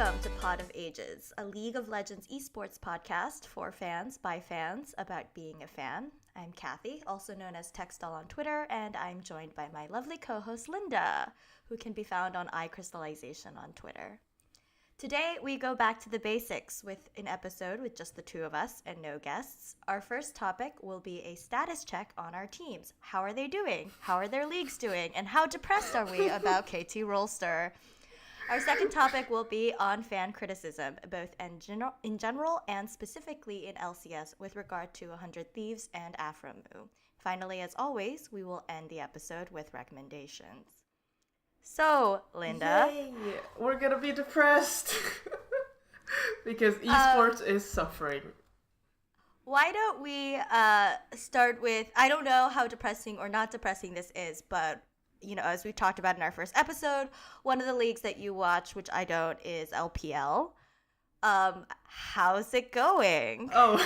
Welcome to Pod of Ages, a League of Legends esports podcast for fans by fans about being a fan. I'm Cathy, also known as Textile on Twitter, and I'm joined by my lovely co-host Linda, who can be found on iCrystallization on Twitter. Today, we go back to the basics with an episode with just the two of us and no guests. Our first topic will be a status check on our teams. How are they doing? How are their leagues doing? And how depressed are we about KT Rolster? Our second topic will be on fan criticism, both in general and specifically in LCS with regard to 100 Thieves and Aframu. Finally, as always, we will end the episode with recommendations. So, Linda. Yay! We're gonna be depressed because esports is suffering. Why don't we start with, I don't know how depressing or not depressing this is, but you know, as we talked about in our first episode, one of the leagues that you watch, which I don't, is LPL. How's it going? Oh,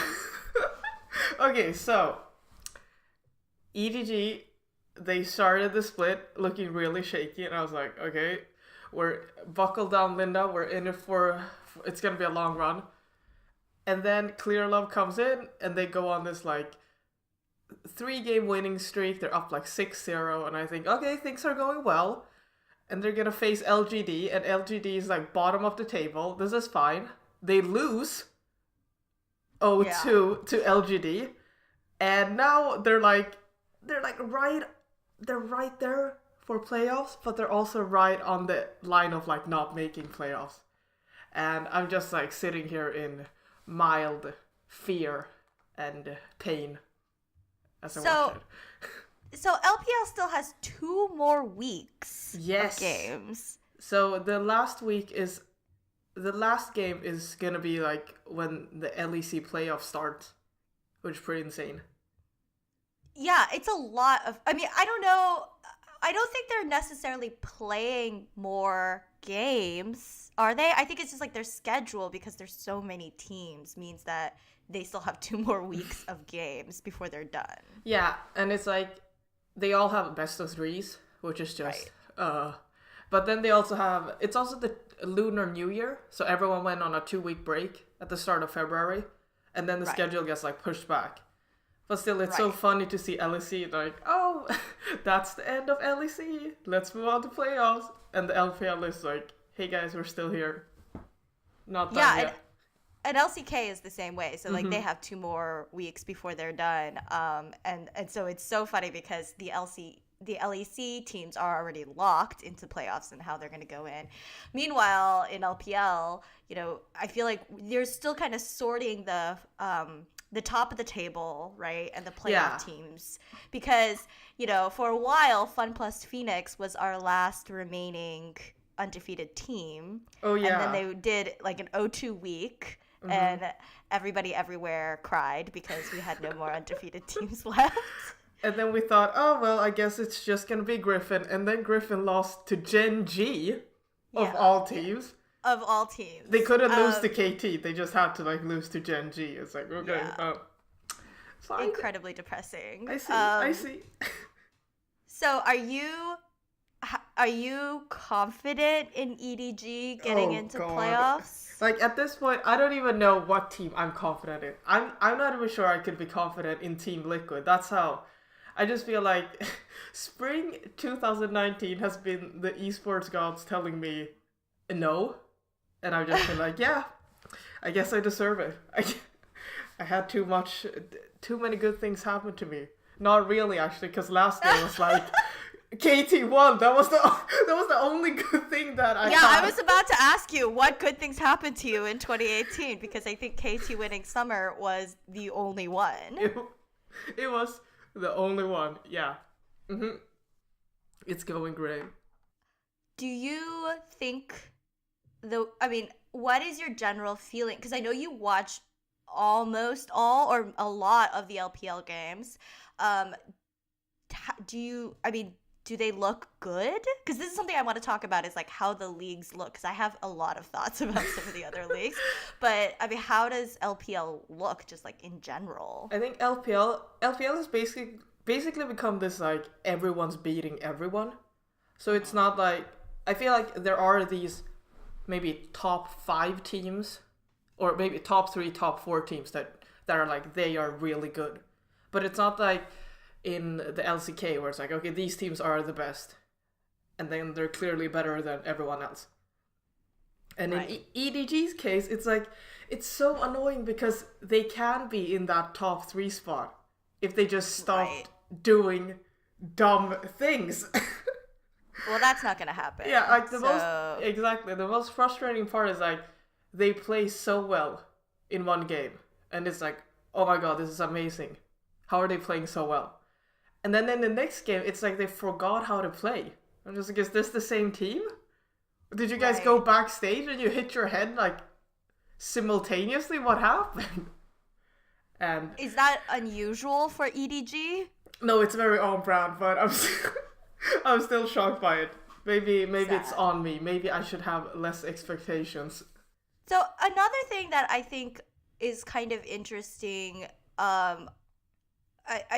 okay, so EDG, they started the split looking really shaky, and I was like, okay, we're buckle down, Linda. We're in it for it's gonna be a long run. And then Clear Love comes in, and they go on this like 3-game winning streak. They're up like 6-0, and I think, okay, things are going well. And they're gonna face LGD, and LGD is like bottom of the table. This is fine. They lose 0-2 to LGD, and now they're right there for playoffs, but they're also right on the line of like not making playoffs. And I'm just like sitting here in mild fear and pain as I watch it. So LPL still has 2 more weeks of games. So the last game is gonna be like when the LEC playoffs start, which is pretty insane. Yeah, it's a lot of, I mean, I don't know. I don't think they're necessarily playing more games, are they? I think it's just like their schedule, because there's so many teams, means that they still have 2 more weeks of games before they're done. Yeah, and it's like they all have best of 3s, which is just but then they also have, it's also the Lunar New Year, so everyone went on a 2-week break at the start of February, and then the schedule gets like pushed back. But still, it's so funny to see LEC like, oh, that's the end of LEC. Let's move on to playoffs. And the LPL is like, hey guys, we're still here. Not done yet. And LCK is the same way. So like they have 2 more weeks before they're done. And so it's so funny because the LEC teams are already locked into playoffs and how they're going to go in. Meanwhile, in LPL, you know, I feel like you're still kind of sorting the top of the table, right, and the playoff teams, because, you know, for a while, Fun Plus Phoenix was our last remaining undefeated team. Oh yeah. And then they did like an 0-2 week, and everybody everywhere cried because we had no more undefeated teams left. And then we thought, oh well, I guess it's just gonna be Griffin, and then Griffin lost to Gen G of all teams. Of all teams. They couldn't lose to KT. They just had to like lose to Gen G. It's like, okay. Fine. Incredibly depressing. I see. So are you confident in EDG getting into playoffs? Like at this point, I don't even know what team I'm confident in. I'm not even sure I could be confident in Team Liquid. That's how I just feel like spring 2019 has been the esports gods telling me no. And I've just been like, yeah, I guess I deserve it. I had too many good things happen to me. Not really, actually, because last day was like, KT won. That was the only good thing that I had. Yeah, I was about to ask you what good things happened to you in 2018, because I think KT winning Summer was the only one. It was the only one, yeah. It's going great. Do you think... what is your general feeling? Because I know you watch almost all or a lot of the LPL games. Do they look good? Because this is something I want to talk about, is like how the leagues look. Because I have a lot of thoughts about some of the other leagues. But I mean, how does LPL look, just like in general? I think LPL has basically become this like everyone's beating everyone. So it's not like, I feel like there are these maybe top 5 teams, or maybe top 3, top 4 teams that are like, they are really good. But it's not like in the LCK where it's like, okay, these teams are the best, and then they're clearly better than everyone else. And in EDG's case, it's like, it's so annoying because they can be in that top 3 spot if they just stopped doing dumb things. Well, that's not gonna happen. Yeah, like the most frustrating part is like, they play so well in one game, and it's like, oh my god, this is amazing. How are they playing so well? And then in the next game, it's like they forgot how to play. I'm just like, is this the same team? Did you guys go backstage and you hit your head like simultaneously? What happened? And is that unusual for EDG? No, it's very on brand, but I'm still shocked by it. Maybe it's on me. Maybe I should have less expectations. So another thing that I think is kind of interesting, I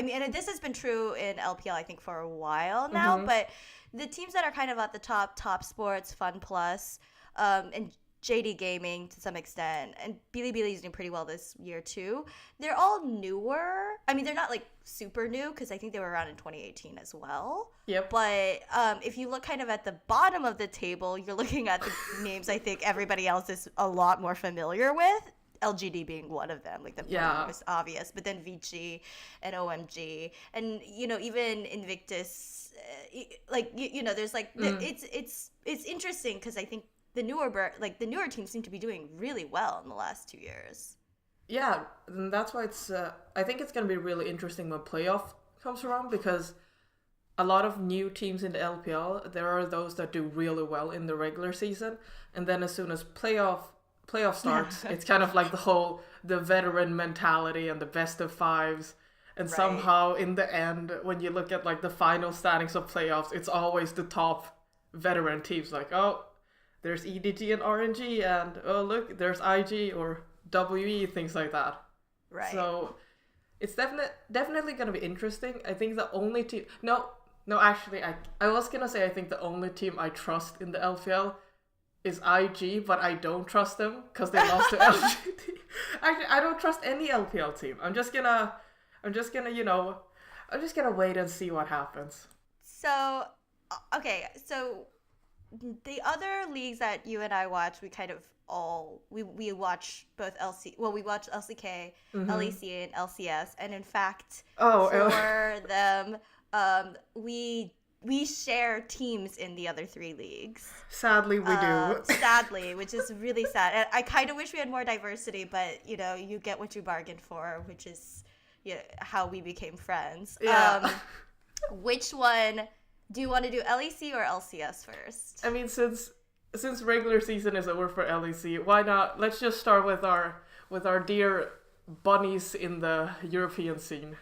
mean, and this has been true in LPL, I think, for a while now, but the teams that are kind of at the top Sports, Fun Plus, and JD Gaming to some extent, and Bilibili is doing pretty well this year too. They're all newer. I mean, they're not like super new because I think they were around in 2018 as well. Yep. But if you look kind of at the bottom of the table, you're looking at the names I think everybody else is a lot more familiar with. LGD being one of them, like the most obvious, but then Vici and OMG, and even Invictus, like there's like it's interesting because I think the newer teams seem to be doing really well in the last 2 years. Yeah, and that's why it's I think it's gonna be really interesting when playoff comes around, because a lot of new teams in the LPL, there are those that do really well in the regular season, and then as soon as playoff starts, it's kind of like the veteran mentality and the best of 5s, and somehow in the end, when you look at like the final standings of playoffs, it's always the top veteran teams, like, oh, there's EDG and RNG, and oh look, there's IG or WE, things like that. Right. So it's definitely gonna be interesting. I think the only team actually I was gonna say I think the only team I trust in the LPL is IG, but I don't trust them because they lost to LGD. Actually, I don't trust any LPL team. I'm just gonna wait and see what happens. So, okay, so the other leagues that you and I watch, we kind of we watch both we watch LCK, LEC, and LCS, and in fact, for them, we share teams in the other 3 leagues. Sadly, we do. Sadly, which is really sad. And I kind of wish we had more diversity, but, you get what you bargained for, which is how we became friends. Yeah. Which one do you want to do, LEC or LCS first? I mean, since regular season is over for LEC, why not? Let's just start with our dear bunnies in the European scene.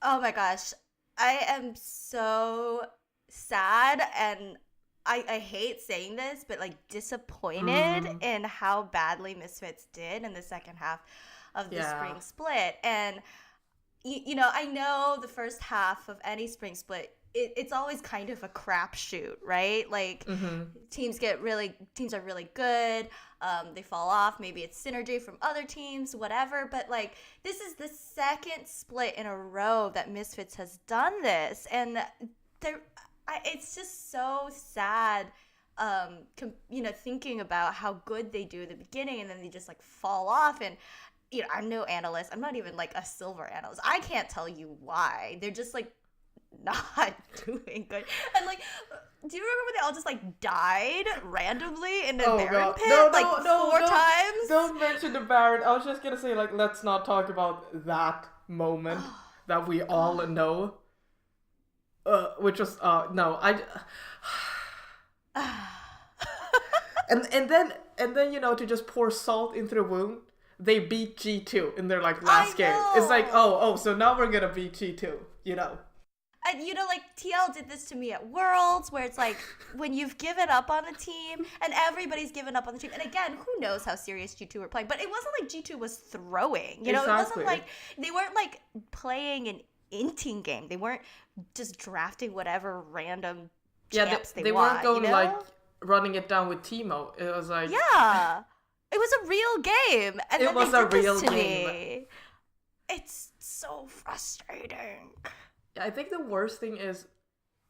Oh my gosh. I am so sad, and I hate saying this, but like disappointed in how badly Misfits did in the second half of the spring split. And I know the first half of any spring split, it's always kind of a crapshoot, right? Like teams are really good, they fall off, maybe it's synergy from other teams, whatever, but like this is the second split in a row that Misfits has done this, and it's just so sad, thinking about how good they do at the beginning and then they just like fall off. And I'm no analyst, I'm not even like a silver analyst, I can't tell you why they're just like not doing good. And like, do you remember when they all just like died randomly in the Baron pit? Four times? Don't mention the Baron. I was just gonna say, like, let's not talk about that moment that we all know. Which was no, and then to just pour salt into the wound, they beat G2 in their like last game. It's like, so now we're gonna beat G2, And like TL did this to me at Worlds, where it's like when you've given up on the team and everybody's given up on the team. And again, who knows how serious G2 were playing, but it wasn't like G2 was throwing. It wasn't like they weren't like playing an inting game. They weren't just drafting whatever random champs they weren't going like running it down with Timo. It was like... Yeah. It was a real game. And it then was they a did real this to game. me. It's so frustrating. I think the worst thing is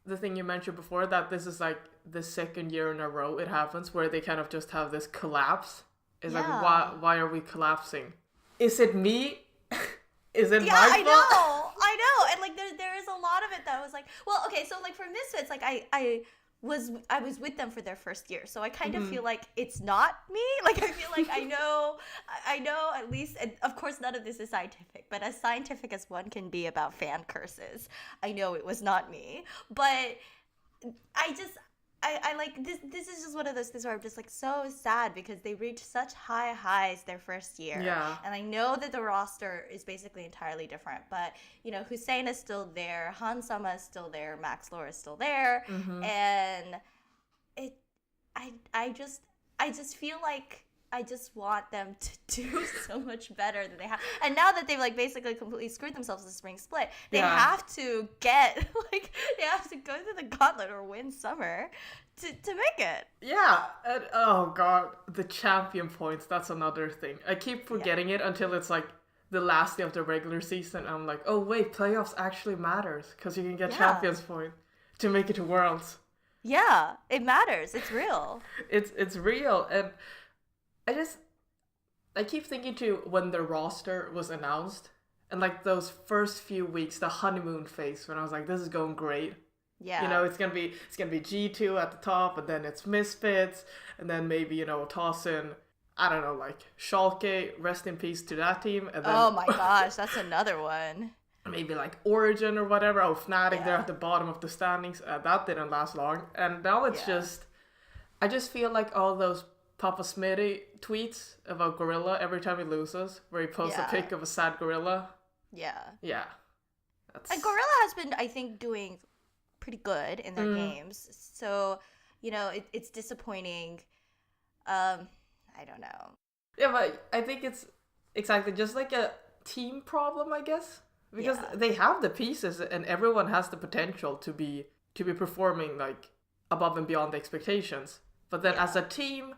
the thing you mentioned before, that this is like the second year in a row it happens where they kind of just have this collapse. It's like, why are we collapsing? Is it me? Is it my fault? I know. And like there is a lot of it that was like, well, okay, so like for Misfits, like I was with them for their first year, so I kind of feel like it's not me. Like I feel like I know at least, and of course none of this is scientific, but as scientific as one can be about fan curses, I know it was not me. But I like this is just one of those things where I'm just like so sad because they reached such high highs their first year. Yeah. And I know that the roster is basically entirely different, but you know, Hussein is still there, Hans Sama is still there, Max Lohr is still there, and I just feel like I just want them to do so much better than they have. And now that they've like basically completely screwed themselves in the spring split, they have to get like they have to go through the gauntlet or win summer to make it. Yeah. And, oh god, the champion points, that's another thing. I keep forgetting it until it's like the last day of the regular season. I'm like, oh wait, playoffs actually matters because you can get champions point to make it to Worlds. Yeah, it matters. It's real. It's real. And I keep thinking too, when the roster was announced and like those first few weeks, the honeymoon phase, when I was like, this is going great. Yeah. You know, it's gonna be G2 at the top, and then it's Misfits, and then maybe, you know, toss in, I don't know, like Schalke, rest in peace to that team, and then oh my gosh, that's another one. Maybe like Origin or whatever. Oh, Fnatic, they're at the bottom of the standings. That didn't last long. And now it's just, I just feel like all those Papa Smitty tweets about Gorilla every time he loses, where he posts a pic of a sad gorilla. Yeah. Yeah. And Gorilla has been, I think, doing pretty good in their games. So, you know, it's disappointing. I don't know. Yeah, but I think it's exactly just like a team problem, I guess. Because they have the pieces and everyone has the potential to be performing like above and beyond the expectations. But then as a team,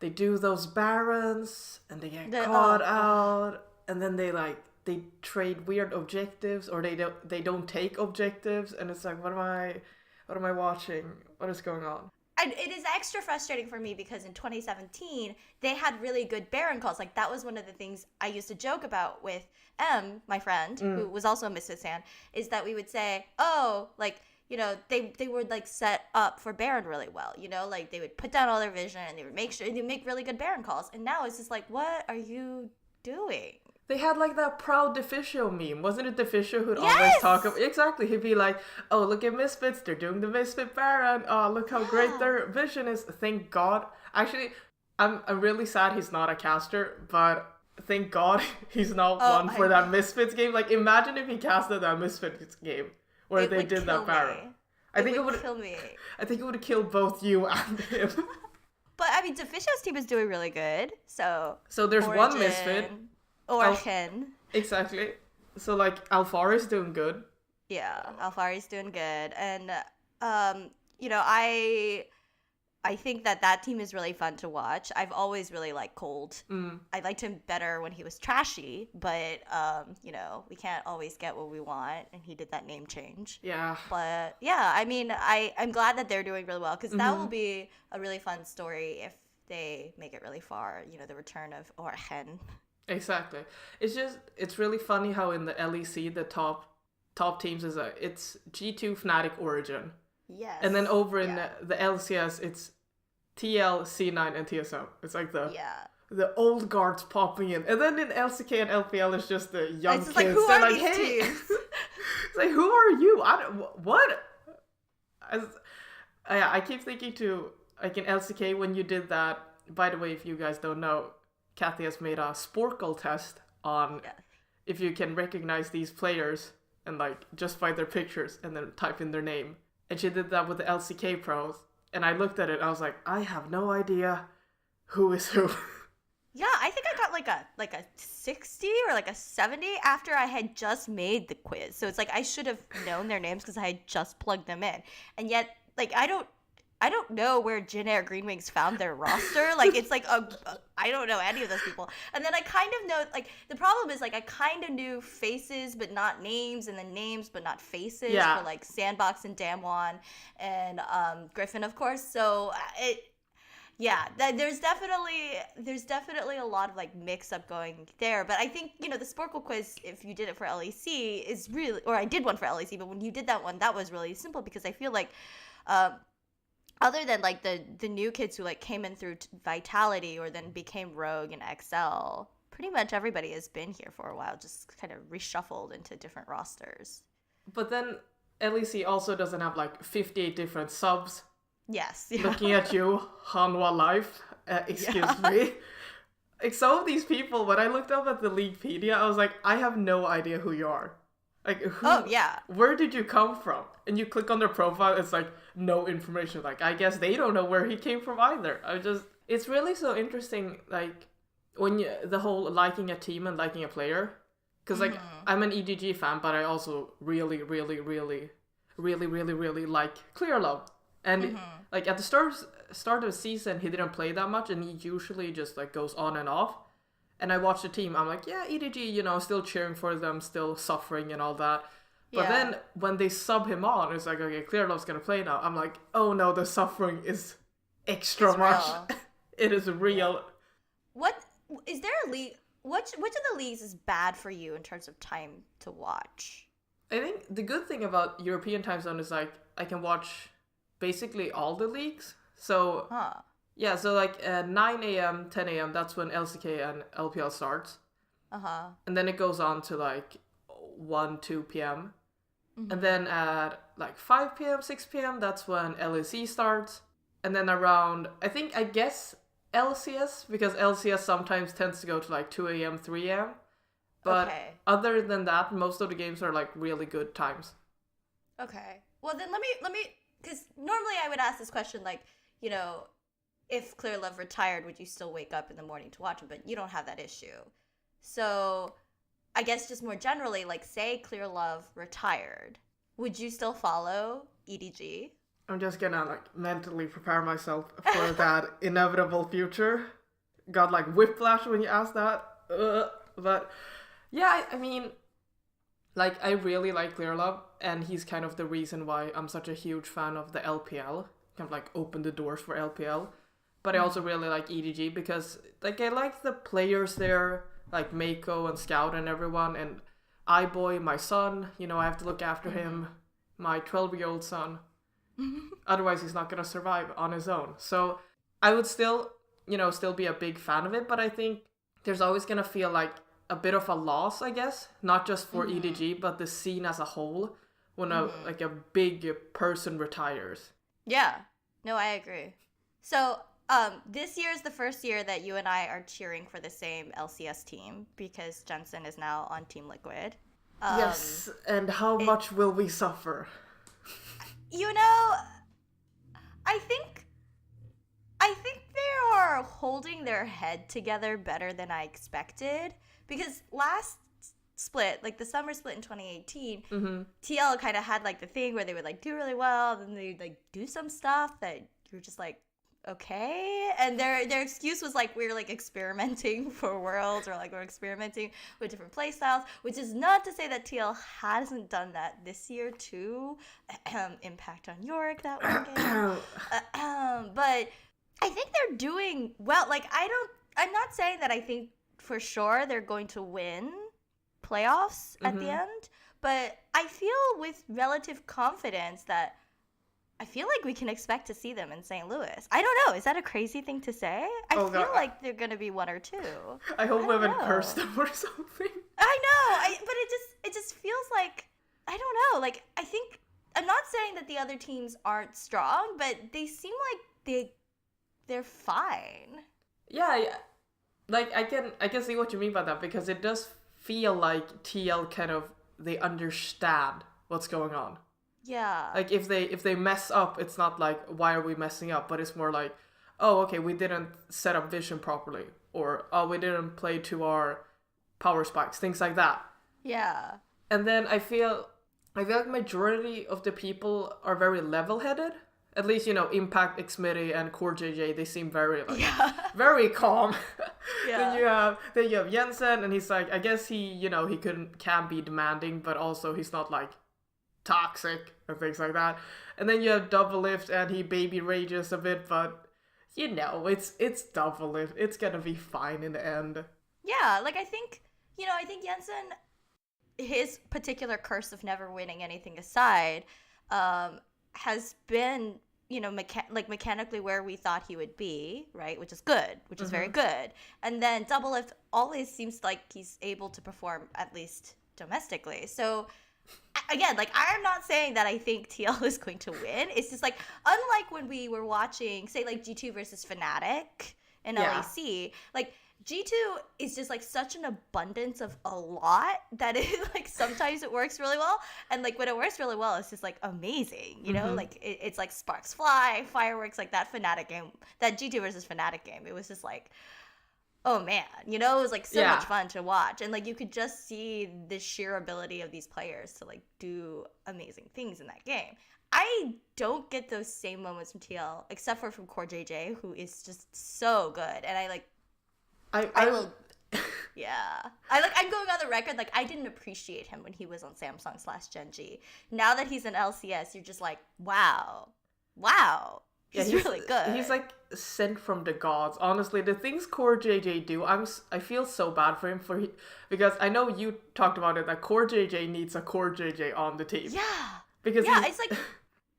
they do those barons and they get caught out, and then they trade weird objectives, or they don't take objectives, and it's like, what am I watching? What is going on? And it is extra frustrating for me because in 2017 they had really good Baron calls. Like that was one of the things I used to joke about with M, my friend, who was also a Misfits fan, is that we would say, oh, like, you know, they would like set up for Baron really well, you know, like they would put down all their vision and they would make sure they make really good Baron calls. And now it's just like, what are you doing? They had like that proud Deficio meme. Wasn't it Deficio who'd always talk about... Exactly. He'd be like, oh, look at Misfits. They're doing the Misfit Baron. Oh, look how great their vision is. Thank God. Actually, I'm really sad he's not a caster, but thank God he's not one for that Misfits game. Like, imagine if he casted that Misfits game where they did that Baron. I think it would kill me. I think it would have killed both you and him. But, I mean, Deficio's team is doing really good, so... So there's Origin, one Misfit... Origin. Exactly. So, like, Alfari's doing good. Yeah, Alfari's doing good. And, you know, I think that team is really fun to watch. I've always really liked Cold. I liked him better when he was trashy, but, you know, we can't always get what we want, and he did that name change. Yeah. But, yeah, I mean, I'm glad that they're doing really well, because that will be a really fun story if they make it really far, you know, the return of Origin. Exactly. It's really funny how in the LEC the top teams it's G2, Fnatic, Origin. Yes. And then over in the LCS it's TL, C9, and TSM. It's like the old guards popping in. And then in LCK and LPL it's just the young kids. Like, who They're are like, these hey, teams? it's like, who are you? What? I keep thinking to like in LCK when you did that. By the way, if you guys don't know, Cathy has made a Sporkle test on if you can recognize these players and like just by their pictures and then type in their name. And she did that with the LCK pros. And I looked at it and I was like, I have no idea who is who. Yeah, I think I got like a 60 or like a 70 after I had just made the quiz. So it's like I should have known their names because I had just plugged them in. And yet, like, I don't I don't know where Jin Air Green Wings found their roster. Like, it's like, I don't know any of those people. And then I kind of know, like, the problem is, like, I kind of knew faces but not names, and then names but not faces Yeah. for, like, Sandbox and Damwon and Griffin, of course. So there's definitely a lot of like mix up going there. But I think, you know, the Sporkle quiz, if you did it for LEC, is really, or I did one for LEC, but when you did that one, that was really simple because I feel like other than like the new kids who like came in through Vitality or then became Rogue and XL, pretty much everybody has been here for a while, just kind of reshuffled into different rosters. But then LEC also doesn't have like 58 different subs. Yes. Looking at you, Hanwha Life. Excuse me. Like, some of these people, when I looked up at the Leaguepedia, I was like, I have no idea who you are. Like, who? Oh, yeah. Where did you come from? And you click on their profile, it's like, no information. Like, I guess they don't know where he came from either. It's really so interesting, like, when the whole liking a team and liking a player. Because, like, I'm an EDG fan, but I also really, really, really, really, really, really like Clearlove. And like at the start of the season, he didn't play that much, and he usually just like goes on and off. And I watched the team. I'm like, yeah, EDG, you know, still cheering for them, still suffering and all that. But then when they sub him on, it's like, okay, Clearlove's gonna play now. I'm like, oh no, the suffering is extra much. It is real. What is there a league? Which of the leagues is bad for you in terms of time to watch? I think the good thing about European time zone is like I can watch basically all the leagues. So yeah, so like 9 a.m., 10 a.m., that's when LCK and LPL starts. And then it goes on to like 1, 2 p.m. And then at like 5 p.m., 6 p.m., that's when LEC starts. And then around, I guess LCS, because LCS sometimes tends to go to like 2 a.m., 3 a.m. But other than that, most of the games are like really good times. Okay. Well, then let me, because normally I would ask this question like, you know, if Clearlove retired, would you still wake up in the morning to watch him? But you don't have that issue. So I guess just more generally, like say Clearlove retired, would you still follow EDG? I'm just gonna like mentally prepare myself for that inevitable future. Got like whiplash when you asked that. But yeah, I mean, like I really like Clearlove, and he's kind of the reason why I'm such a huge fan of the LPL. Kind of like opened the doors for LPL. But I also really like EDG because like I like the players there, like Mako and Scout and everyone, and iBoy, my son, you know, I have to look after him, my 12-year-old son. Otherwise he's not gonna survive on his own. So I would still be a big fan of it, but I think there's always gonna feel like a bit of a loss, I guess, not just for EDG, but the scene as a whole when a big person retires. Yeah, no, I agree. So this year is the first year that you and I are cheering for the same LCS team because Jensen is now on Team Liquid. Yes, and how much will we suffer? You know, I think they are holding their head together better than I expected because last split, like the summer split in 2018, TL kind of had like the thing where they would like do really well, then they'd like do some stuff that you're just like, okay, and their excuse was like we're like experimenting for Worlds or like we're experimenting with different play styles, which is not to say that TL hasn't done that this year too. Impact on Yorick that one game, but I think they're doing well. Like I'm not saying that I think for sure they're going to win playoffs at the end, but I feel with relative confidence that I feel like we can expect to see them in St. Louis. I don't know. Is that a crazy thing to say? I feel like they're going to be 1 or 2. I hope we haven't cursed them or something. I know. But it just feels like, I don't know. Like, I think, I'm not saying that the other teams aren't strong, but they seem like they're fine. Yeah. Like, I can see what you mean by that because it does feel like TL kind of, they understand what's going on. Yeah. Like if they mess up, it's not like why are we messing up, but it's more like, oh, okay, we didn't set up vision properly, or oh, we didn't play to our power spikes, things like that. Yeah. And then I feel like majority of the people are very level-headed, At least, Impact, Xmitty, and Core JJ, they seem very, very calm. Yeah. Then you have Jensen, and he's like, I guess he can be demanding, but also he's not, like, toxic and things like that. And then you have Doublelift, and he baby rages a bit, but, it's Doublelift. It's gonna be fine in the end. Yeah, like, I think Jensen, his particular curse of never winning anything aside, has been, mechanically where we thought he would be, right? Which is good, which is very good. And then Doublelift always seems like he's able to perform, at least domestically. So, again, like, I'm not saying that I think TL is going to win. It's just, like, unlike when we were watching, say, like, G2 versus Fnatic in LEC, like, G2 is just, like, such an abundance of a lot that it, like, sometimes it works really well. And, like, when it works really well, it's just, like, amazing, you know? Like, it's, like, sparks fly, fireworks, like, that Fnatic game, that G2 versus Fnatic game. It was just, like, oh, man, it was, like, so much fun to watch. And, like, you could just see the sheer ability of these players to, like, do amazing things in that game. I don't get those same moments from TL, except for from Core JJ, who is just so good. And I will. Yeah. I'm going on the record, like, I didn't appreciate him when he was on Samsung/Gen.G. Now that he's in LCS, you're just like, wow. He's really good. He's, like, sent from the gods. Honestly, the things Core JJ do, I feel so bad for him because I know you talked about it, that Core JJ needs a Core JJ on the team. Yeah. Because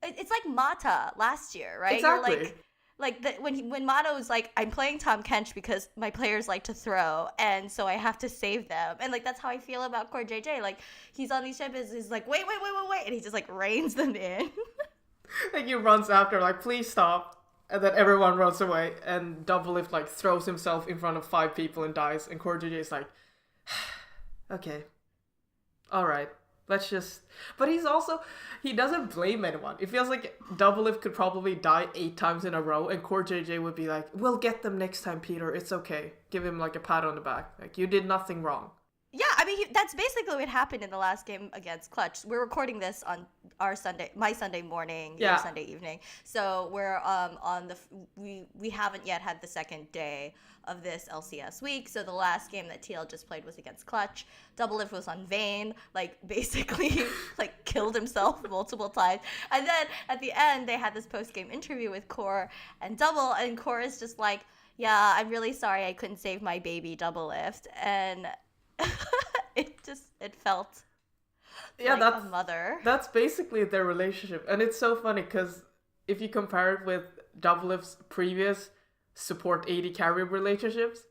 it's like Mata last year, right? Exactly. You're like when Mata was like, I'm playing Tahm Kench because my players like to throw, and so I have to save them. And, like, that's how I feel about Core JJ. Like, he's on these champions, he's like, wait, and he just, like, reins them in. Like, he runs after, like, please stop. And then everyone runs away, and Doublelift, like, throws himself in front of 5 people and dies. And Core JJ is like, okay, alright. Let's just... But he doesn't blame anyone. It feels like Doublelift could probably die 8 times in a row, and Core JJ would be like, we'll get them next time, Peter. It's okay. Give him, like, a pat on the back. Like, you did nothing wrong. Yeah, I mean, that's basically what happened in the last game against Clutch. We're recording this on my Sunday morning, your Sunday evening. So we're we haven't yet had the second day of this LCS week. So the last game that TL just played was against Clutch. Doublelift was on Vayne, like, basically like killed himself multiple times. And then at the end, they had this post-game interview with Core and Double, and Core is just like, yeah, I'm really sorry I couldn't save my baby Doublelift. And it felt like a mother. That's basically their relationship. And it's so funny because if you compare it with Doublelift's previous support AD carry relationships,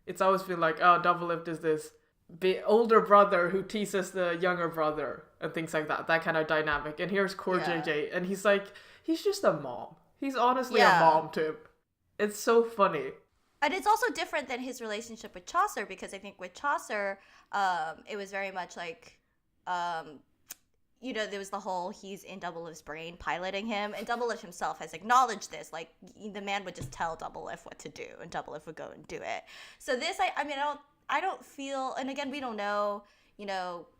it's always been like, oh, Doublelift is this older brother who teases the younger brother and things like that kind of dynamic. And here's Core JJ, and he's like, he's just a mom. He's honestly a mom to him. It's so funny. And it's also different than his relationship with Chaucer, because I think with Chaucer, it was very much like, there was the whole he's in Doublelift's brain piloting him, and Doublelift himself has acknowledged this. Like, the man would just tell Doublelift what to do, and Doublelift would go and do it. So this, I don't feel, and again, we don't know,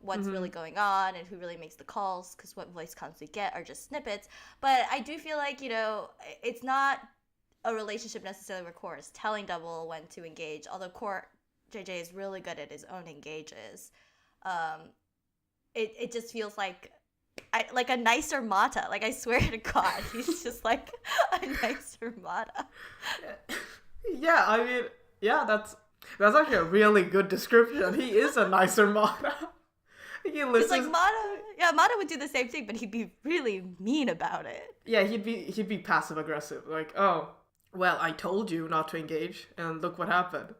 what's really going on and who really makes the calls, because what voice comms we get are just snippets. But I do feel like, it's not a relationship necessarily where Core is telling Double when to engage, although Core JJ is really good at his own engages. It just feels like a nicer Mata. Like, I swear to God, he's just like a nicer Mata. Yeah, I mean, that's actually a really good description. He is a nicer Mata. He listens. It's like Mata would do the same thing, but he'd be really mean about it. Yeah, he'd be passive aggressive. Like, oh, well, I told you not to engage, and look what happened.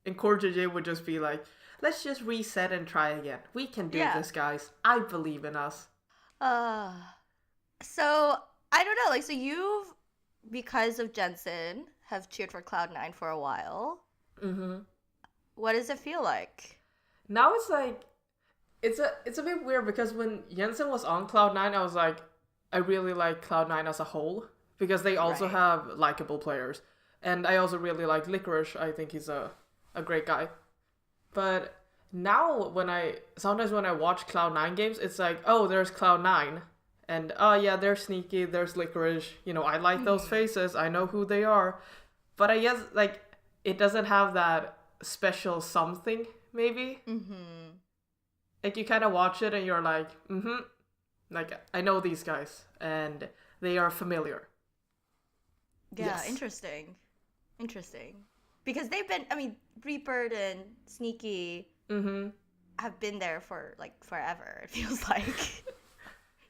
And Core JJ would just be like, let's just reset and try again. We can do this, guys. I believe in us. So, I don't know. Like, so you've, because of Jensen, have cheered for Cloud9 for a while. Mm-hmm. What does it feel like? Now it's like, it's a bit weird, because when Jensen was on Cloud9, I was like, I really like Cloud9 as a whole, because they also have likable players. And I also really like Licorice. I think he's a great guy. But now sometimes when I watch Cloud9 games, it's like, oh, there's Cloud9. And yeah, they're sneaky, there's licorice, I like those faces, I know who they are. But I guess like it doesn't have that special something, maybe. Like you kind of watch it and you're like, like I know these guys and they are familiar. Yeah, Yes. Interesting. Because they've been, I mean, Reaper and Sneaky have been there for like forever, it feels like.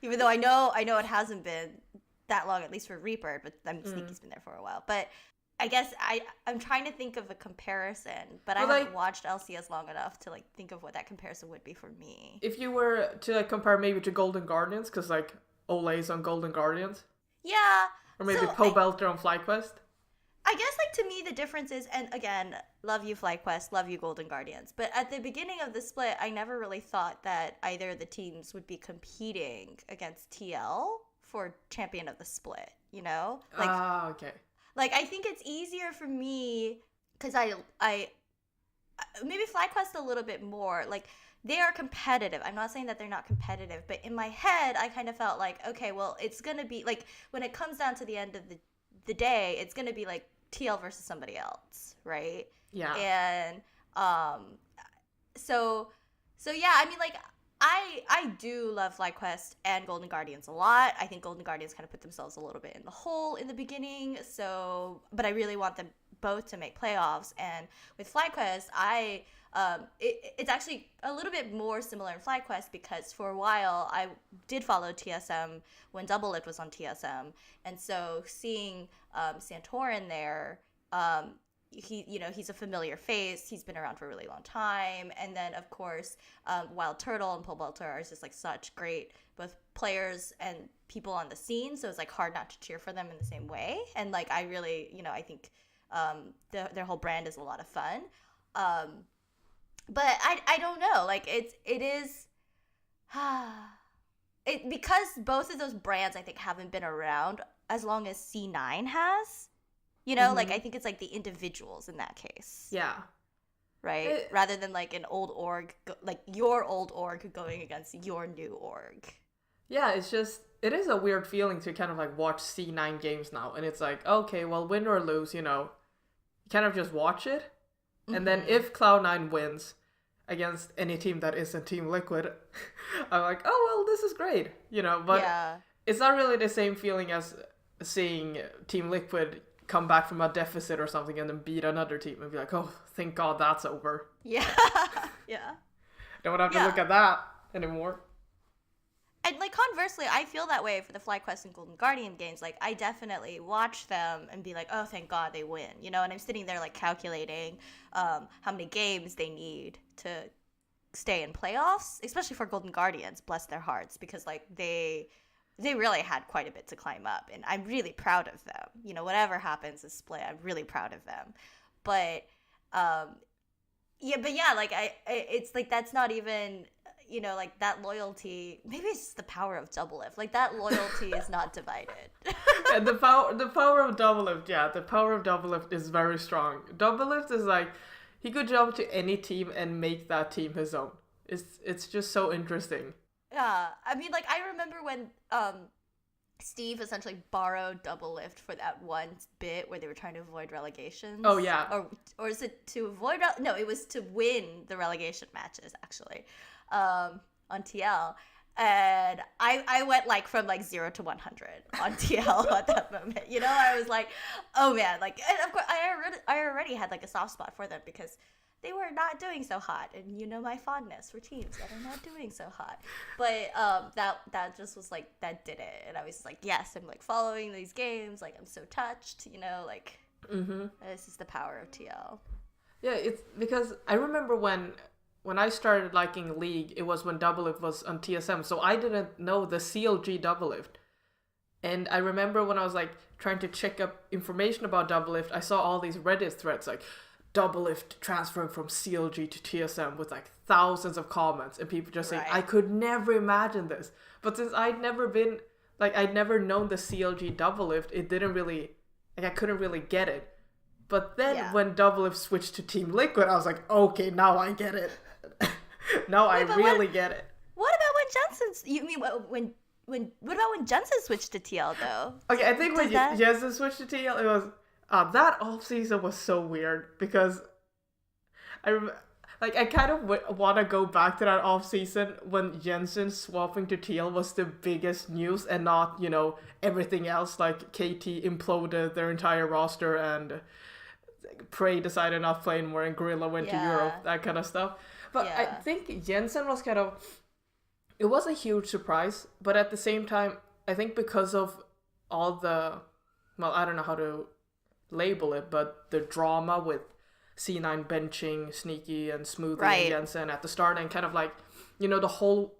Even though I know it hasn't been that long, at least for Reaper, but I mean, Sneaky's been there for a while. But I guess I'm trying to think of a comparison, but I haven't watched LCS long enough to like think of what that comparison would be for me. If you were to like compare maybe to Golden Guardians, because like Ole's on Golden Guardians. Yeah. Or maybe Belter on FlyQuest. I guess like to me the difference is, and again, love you FlyQuest, love you Golden Guardians, but at the beginning of the split, I never really thought that either of the teams would be competing against TL for champion of the split, Like, okay. Like, I think it's easier for me because I maybe FlyQuest a little bit more. Like, they are competitive. I'm not saying that they're not competitive, but in my head, I kind of felt like, okay, well, it's going to be, like, when it comes down to the end of the day, it's going to be, like, TL versus somebody else, right? Yeah. And, so yeah, I mean, like, I do love FlyQuest and Golden Guardians a lot. I think Golden Guardians kind of put themselves a little bit in the hole in the beginning. But I really want them both to make playoffs. And with FlyQuest, it's actually a little bit more similar in FlyQuest because for a while I did follow TSM when Doublelift was on TSM. And so seeing Santorin there, he's a familiar face. He's been around for a really long time. And then, of course, Wild Turtle and Pole Belter are just, like, such great both players and people on the scene. So it's, like, hard not to cheer for them in the same way. And, like, I really, I think their whole brand is a lot of fun. But I don't know. Like, it is... because both of those brands, I think, haven't been around as long as C9 has... like, I think it's, like, the individuals in that case. Yeah. Right? Rather than, like, an old org, like, your old org going against your new org. Yeah, it is a weird feeling to kind of, like, watch C9 games now. And it's like, okay, well, win or lose, you kind of just watch it. And then if Cloud9 wins against any team that isn't Team Liquid, I'm like, oh, well, this is great. But it's not really the same feeling as seeing Team Liquid come back from a deficit or something and then beat another team and be like, oh, thank God that's over. Yeah. Yeah. Don't have to look at that anymore. And, like, conversely, I feel that way for the FlyQuest and Golden Guardian games. Like, I definitely watch them and be like, oh, thank God they win, and I'm sitting there, like, calculating how many games they need to stay in playoffs, especially for Golden Guardians, bless their hearts, because, like, they really had quite a bit to climb up, and I'm really proud of them. Whatever happens this split, I'm really proud of them. But, like, it's, like, that's not even, like, that loyalty, maybe it's just the power of Doublelift. Like, that loyalty is not divided. And the power of Doublelift, the power of Doublelift is very strong. Doublelift is, like, he could jump to any team and make that team his own. It's just so interesting. Yeah, I mean, like, I remember when Steve essentially borrowed Doublelift for that one bit where they were trying to avoid relegations. Oh, yeah. Or is it to avoid... No, it was to win the relegation matches, actually, on TL. And I went, like, from, like, 0 to 100 on TL at that moment. I was like, oh, man. Like, and of course, I already had, like, a soft spot for them because... they were not doing so hot, and my fondness for teams that are not doing so hot. But that just was like, that did it, and I was like, yes, I'm like following these games, like I'm so touched, like this is the power of TL. Yeah, it's because I remember when I started liking League, it was when Doublelift was on TSM, so I didn't know the CLG Doublelift. And I remember when I was like trying to check up information about Doublelift, I saw all these Reddit threads like, Doublelift transferring from CLG to TSM with like thousands of comments and people just saying, I could never imagine this. But since I'd never known the CLG Doublelift, it didn't really, like I couldn't really get it. But then when Doublelift switched to Team Liquid, I was like, okay, now I get it. Now I really get it. What about when Jensen's, you mean when what about when Jensen switched to TL though? Okay, I think when Jensen switched to TL, it was that off season was so weird because I kind of want to go back to that off season when Jensen swapping to TL was the biggest news and not, everything else. Like KT imploded their entire roster and Prey decided not to play anymore and Gorilla went to Europe, that kind of stuff. But I think Jensen was it was a huge surprise, but at the same time, I think because of all I don't know how to label it, but the drama with C9 benching Sneaky and Smoothie and Jensen at the start, and kind of the whole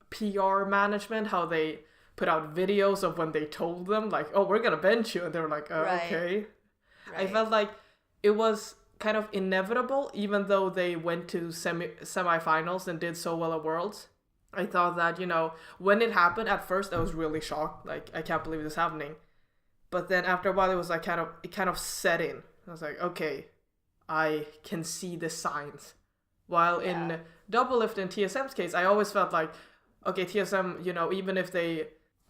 PR management, how they put out videos of when they told them oh, we're gonna bench you, and they were like, okay. I felt like it was kind of inevitable, even though they went to semifinals and did so well at Worlds. I thought that when it happened at first, I was really shocked, I can't believe this is happening, but then after a while it was it kind of set in. I was like, okay, I can see the signs. While in Doublelift and TSM's case, I always felt okay, TSM, even if they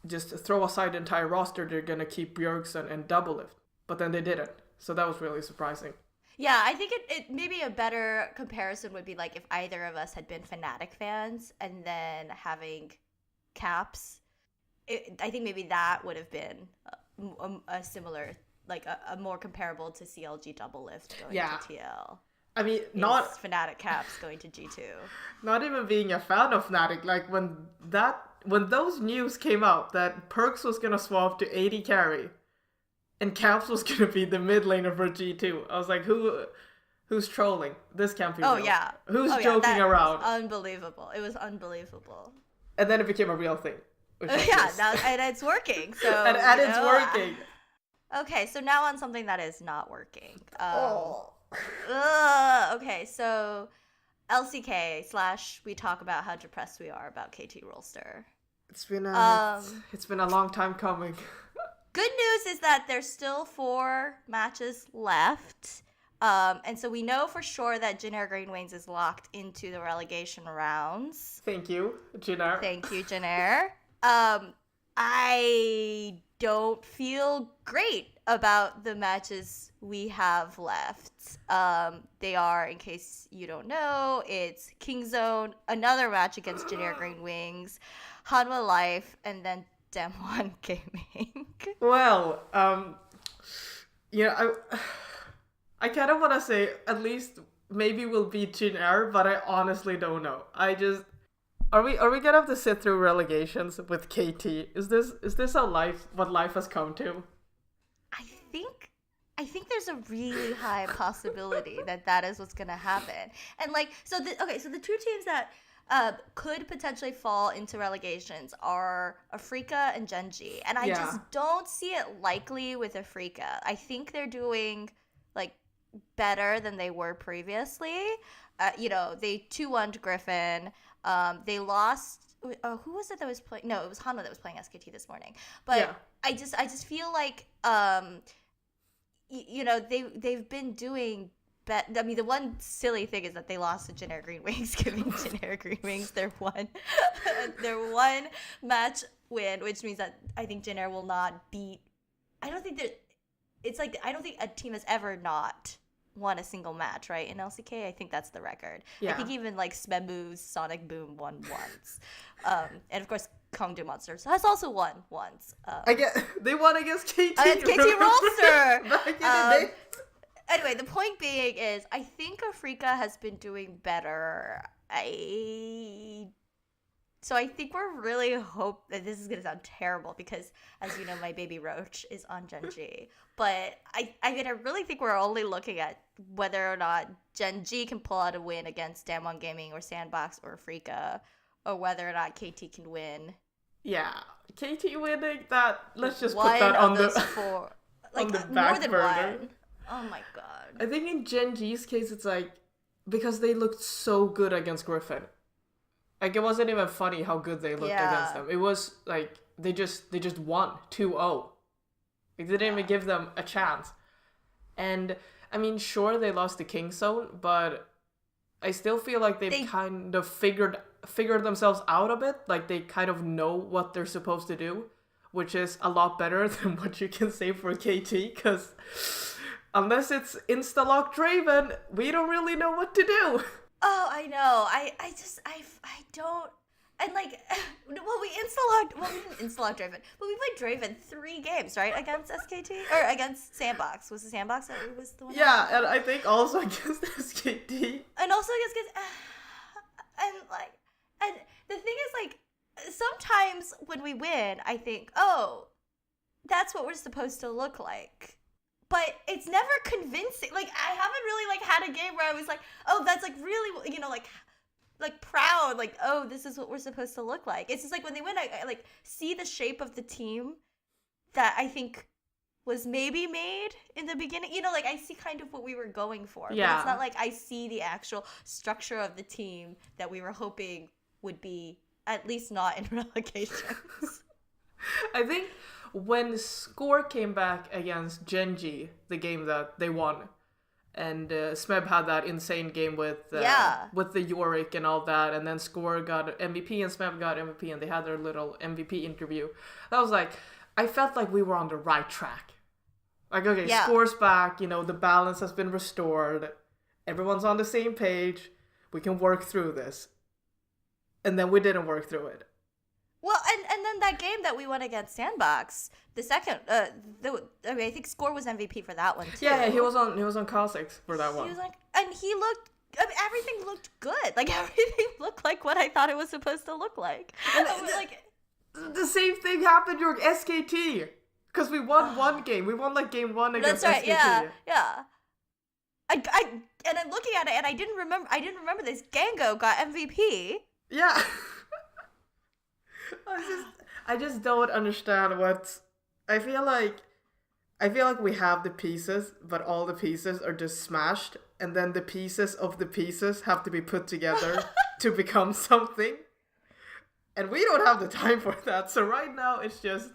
just throw aside the entire roster, they're gonna keep Bjergsen and Doublelift. But then they didn't. So that was really surprising. Yeah, I think it maybe a better comparison would be if either of us had been Fnatic fans and then having Caps. I think maybe that would have been a similar, a more comparable to CLG Doublelift going to TL. I mean, not Fnatic Caps going to G2. Not even being a fan of Fnatic, when those news came out that Perks was gonna swap to AD carry and Caps was gonna be the mid laner for G2, I was like, who's trolling? This can't be real. Yeah. Who's joking around? Unbelievable. It was unbelievable. And then it became a real thing. And it's working. So and it's working. Okay, so now on something that is not working. Okay, so LCK / we talk about how depressed we are about KT Rolster. It's been a long time coming. Good news is that there's still 4 matches left. And so we know for sure that Jin Green Wings is locked into the relegation rounds. Thank you, Jin. Thank you, Jin. I don't feel great about the matches we have left. They are, in case you don't know, it's Kingzone, another match against Jin Green Wings, Hanwha Life, and then Damwon Gaming. Well, I kind of want to say at least maybe we'll beat Jin, but I honestly don't know. Are we gonna have to sit through relegations with KT? Is this what life has come to? I think there's a really high possibility that is what's gonna happen. And so the 2 teams that could potentially fall into relegations are Afrika and Genji, and I just don't see it likely with Afrika. I think they're doing better than they were previously. They 2-1'd Griffin. They lost. Who was it that was playing? No, it was Hanwha that was playing SKT this morning. But I just feel they've been doing. I mean, the one silly thing is that they lost to Jin Green Wings, giving Jin Green Wings their one match win, which means that I think Jin will not beat. I don't think a team has ever not won a single match, right? In LCK, I think that's the record. Yeah. I think even Smembu's Sonic Boom won once. And of course, Kongdu Monsters has also won once. They won against KT. Against KT Rolster! Back in the day. Anyway, the point being is, I think Afrika has been doing better. So I think we're really that this is going to sound terrible because, as you know, my baby Roach is on Genji. But I really think we're only looking at whether or not Genji can pull out a win against Damwon Gaming or Sandbox or Afrika, or whether or not KT can win. Yeah, KT winning that. Let's just put that on the 4, on the back burner. One. Oh my god. I think in Genji's case, it's because they looked so good against Griffin. It wasn't even funny how good they looked against them. It was they just won 2-0. They didn't even give them a chance. And I mean, sure, they lost to Kingzone, but I still feel like they've kind of figured themselves out a bit. Like, they kind of know what they're supposed to do, which is a lot better than what you can say for KT, because unless it's insta-lock Draven, we don't really know what to do. Oh, I know. I don't... And, like, we didn't insta-lock Draven, but we played Draven 3 games, right, against SKT? Or against Sandbox. Was it Sandbox that was the one? Yeah, and I think also against SKT. And also against... And the thing is, like, sometimes when we win, I think, oh, that's what we're supposed to look like. But it's never convincing. Like, I haven't really, like, had a game where I was like, oh, that's, like, really, you know, like proud, like, oh, this is what we're supposed to look like. It's just like when they win, I like see the shape of the team that I think was maybe made in the beginning. You know, like, I see kind of what we were going for. Yeah. But it's not like I see the actual structure of the team that we were hoping would be, at least not in relegations. I think when Score came back against Genji, the game that they won, and Smeb had that insane game with the Yorick and all that, and then Score got MVP and Smeb got MVP, and they had their little MVP interview. That was like, I felt like we were on the right track. Like, okay, Score's back, you know, the balance has been restored, everyone's on the same page, we can work through this. And then we didn't work through it. Well, and then that game that we won against Sandbox, the second, I think Score was MVP for that one too. Yeah, he was on Kha'Zix for that one. He was like, and he looked. I mean, everything looked good. Like, everything looked like what I thought it was supposed to look like. And the same thing happened during SKT, because we won one game. We won like game 1 against SKT. That's right. Yeah. And I'm looking at it, and I didn't remember this. Gango got MVP. Yeah. I just don't understand what... I feel like we have the pieces, but all the pieces are just smashed, and then the pieces of the pieces have to be put together to become something. And we don't have the time for that. So right now it's just,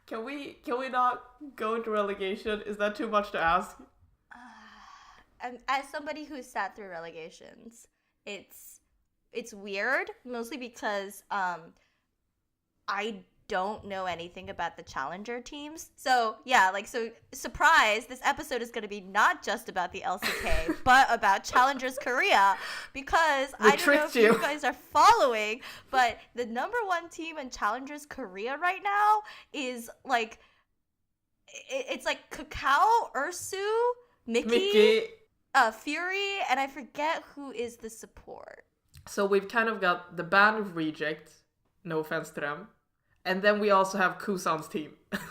can we not go into relegation? Is that too much to ask? As somebody who's sat through relegations, it's weird, mostly because I don't know anything about the challenger teams. So, yeah, surprise, this episode is going to be not just about the LCK, but about Challengers Korea, because I don't know if you guys are following, but the number 1 team in Challengers Korea right now is, like, it's like Kakao, Ursu, Mickey, Fury, and I forget who is the support. So we've kind of got the band of Reject, no offense to them. And then we also have Kusan's team. And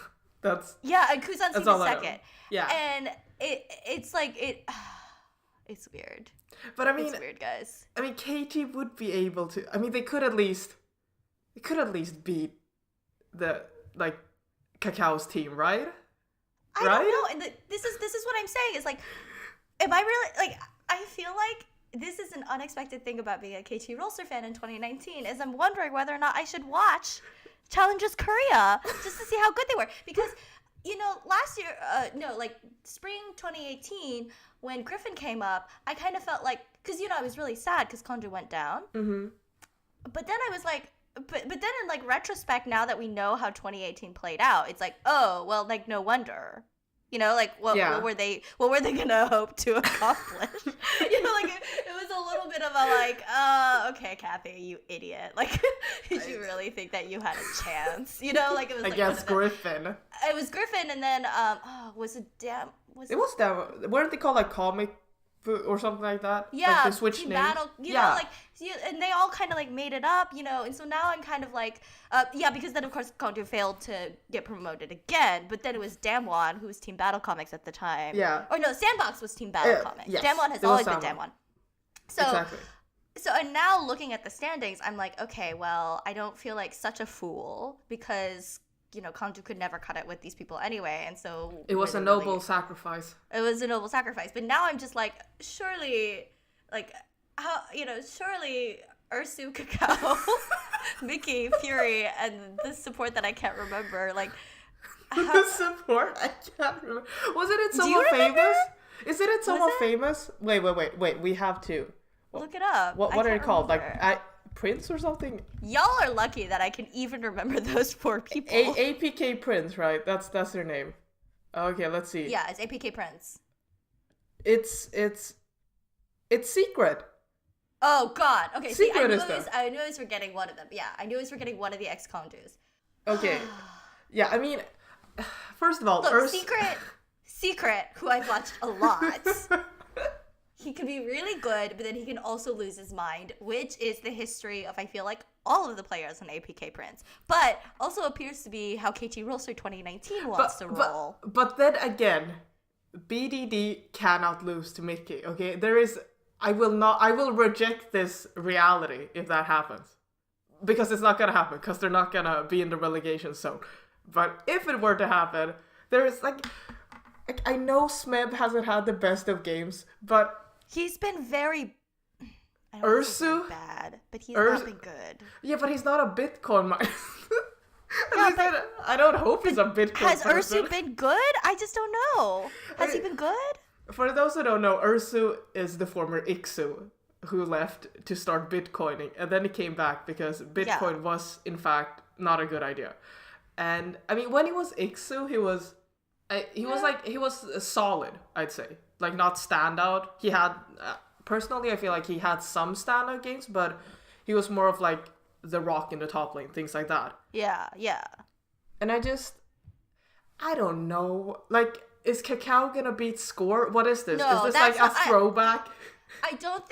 Kusan's team is second. Yeah. And it's weird. But I mean, it's weird, guys. I mean, KT would be able to. I mean, they could at least beat the Kakao's team, right? I don't know. And this is what I'm saying. Is like, am I really like? I feel like this is an unexpected thing about being a KT Rolster fan in 2019. Is I'm wondering whether or not I should watch Challengers Korea just to see how good they were, because last year spring 2018 when Griffin came up, I kind of felt like, because I was really sad because Conjure went down, but then I was like, but then in like retrospect, now that we know how 2018 played out, it's like, oh well, like no wonder. What were they gonna hope to accomplish? It was a little bit of a okay, Cathy, you idiot. Like, did you really think that you had a chance? It was against Griffin. It was Griffin, and then was it Damn? It was Damn. Weren't they called like Comic or something like that? Yeah, like they switched Team names. Battle. And they all kind of like made it up, and so now I'm kind of like, because then of course Kondu failed to get promoted again, but then it was Damwon who was Team Battle Comics at the time. Yeah. Or no, Sandbox was Team Battle Comics. Yes, Damwon has always been Damwon. So, exactly. So, and now looking at the standings, I'm like, okay, well, I don't feel like such a fool because, Kondu could never cut it with these people anyway, and so... It was a noble sacrifice. It was a noble sacrifice, but now I'm just like, surely, surely Ursu, Kakao, Mickey, Fury, and the support that I can't remember, the support? I can't remember. Wasn't it someone famous? Isn't it someone famous? Wait. We have to. Look it up. What are they called? Remember. Like Prince or something? Y'all are lucky that I can even remember those 4 people. APK Prince, right? That's their name. Okay, let's see. Yeah, it's APK Prince. It's Secret. Oh God. Okay. Secret I knew I was forgetting one of them. Yeah, I knew I was forgetting one of the ex-condos. Okay. Yeah, I mean, first of all, look, Secret, who I've watched a lot. He can be really good, but then he can also lose his mind, which is the history of, I feel like, all of the players on APK Prince. But also appears to be how KT Rolster 2019 wants to roll. But then again, BDD cannot lose to Mickey, okay? I will reject this reality if that happens. Because it's not gonna happen, because they're not gonna be in the relegation zone. But if it were to happen, there's I know Smeb hasn't had the best of games, but he's been very Ursu bad, but he's not been good. Yeah, but he's not a Bitcoin miner. Yeah, I don't hope he's a Bitcoin Has person. Ursu been good? I just don't know. Has he been good? For those who don't know, Ursu is the former Iksu who left to start Bitcoining, and then he came back because Bitcoin was, in fact, not a good idea. And I mean, when he was Iksu, he was solid, I'd say. Like, not standout. He had, personally, I feel like he had some standout games, but he was more of like the rock in the top lane, things like that. Yeah. And I don't know. Like, is Cacao gonna beat Score? What is this? No, is this like a throwback? I don't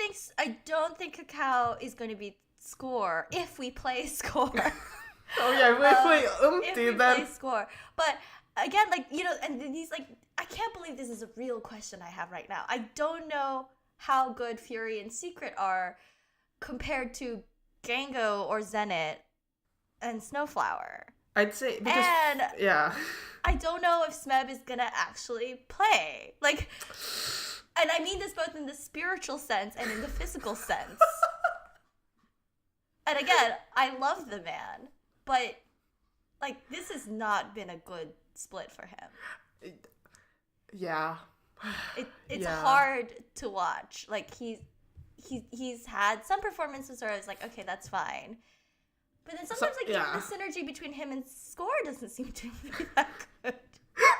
think Cacao is going to beat Score if we play Score. Oh yeah, if we play if we play Score. But again, like, you know, and he's like, I can't believe this is a real question I have right now. I don't know how good Fury and Secret are compared to Gango or Zenith and Snowflower. I'd say because I don't know if Smeb is gonna actually play. Like, and I mean this both in the spiritual sense and in the physical sense. And again, I love the man, but like, this has not been a good split for him. It's hard to watch. Like, he's had some performances where I was like, okay, that's fine. But then sometimes, even the synergy between him and Score doesn't seem to be that good.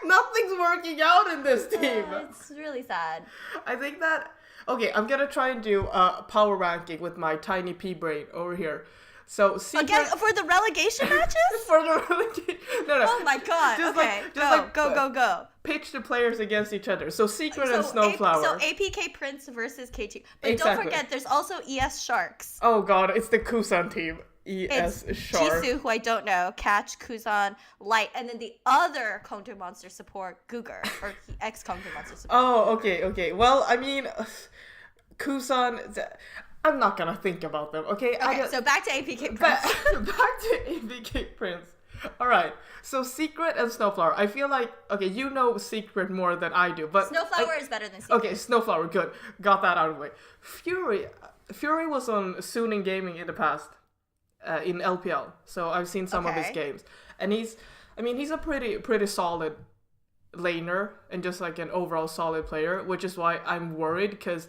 Nothing's working out in this team. It's really sad. I think that... Okay, I'm gonna try and do a power ranking with my tiny pea brain over here. So, again, for the relegation matches? For the relegation... No. Oh my God. Okay, go. Pitch the players against each other. So, Secret and Snowflower. So, APK Prince versus KT. But don't forget, there's also ES Sharks. Oh God, it's the Kusan team. ES Sharks. Jisoo, who I don't know, Catch, Kuzan, Light, and then the other Counter Monster support, Guger, or ex-Counter Monster support. Oh, okay. Well, I mean, Kusan... I'm not gonna think about them, okay? Okay, so back to APK Prince. Back to APK Prince. Alright, so Secret and Snowflower. I feel like, okay, you know Secret more than I do, but... Snowflower is better than Secret. Okay, Snowflower, good. Got that out of the way. Fury was on Suning Gaming in the past, in LPL, so I've seen some of his games. And he's a pretty solid laner, and just like an overall solid player, which is why I'm worried, because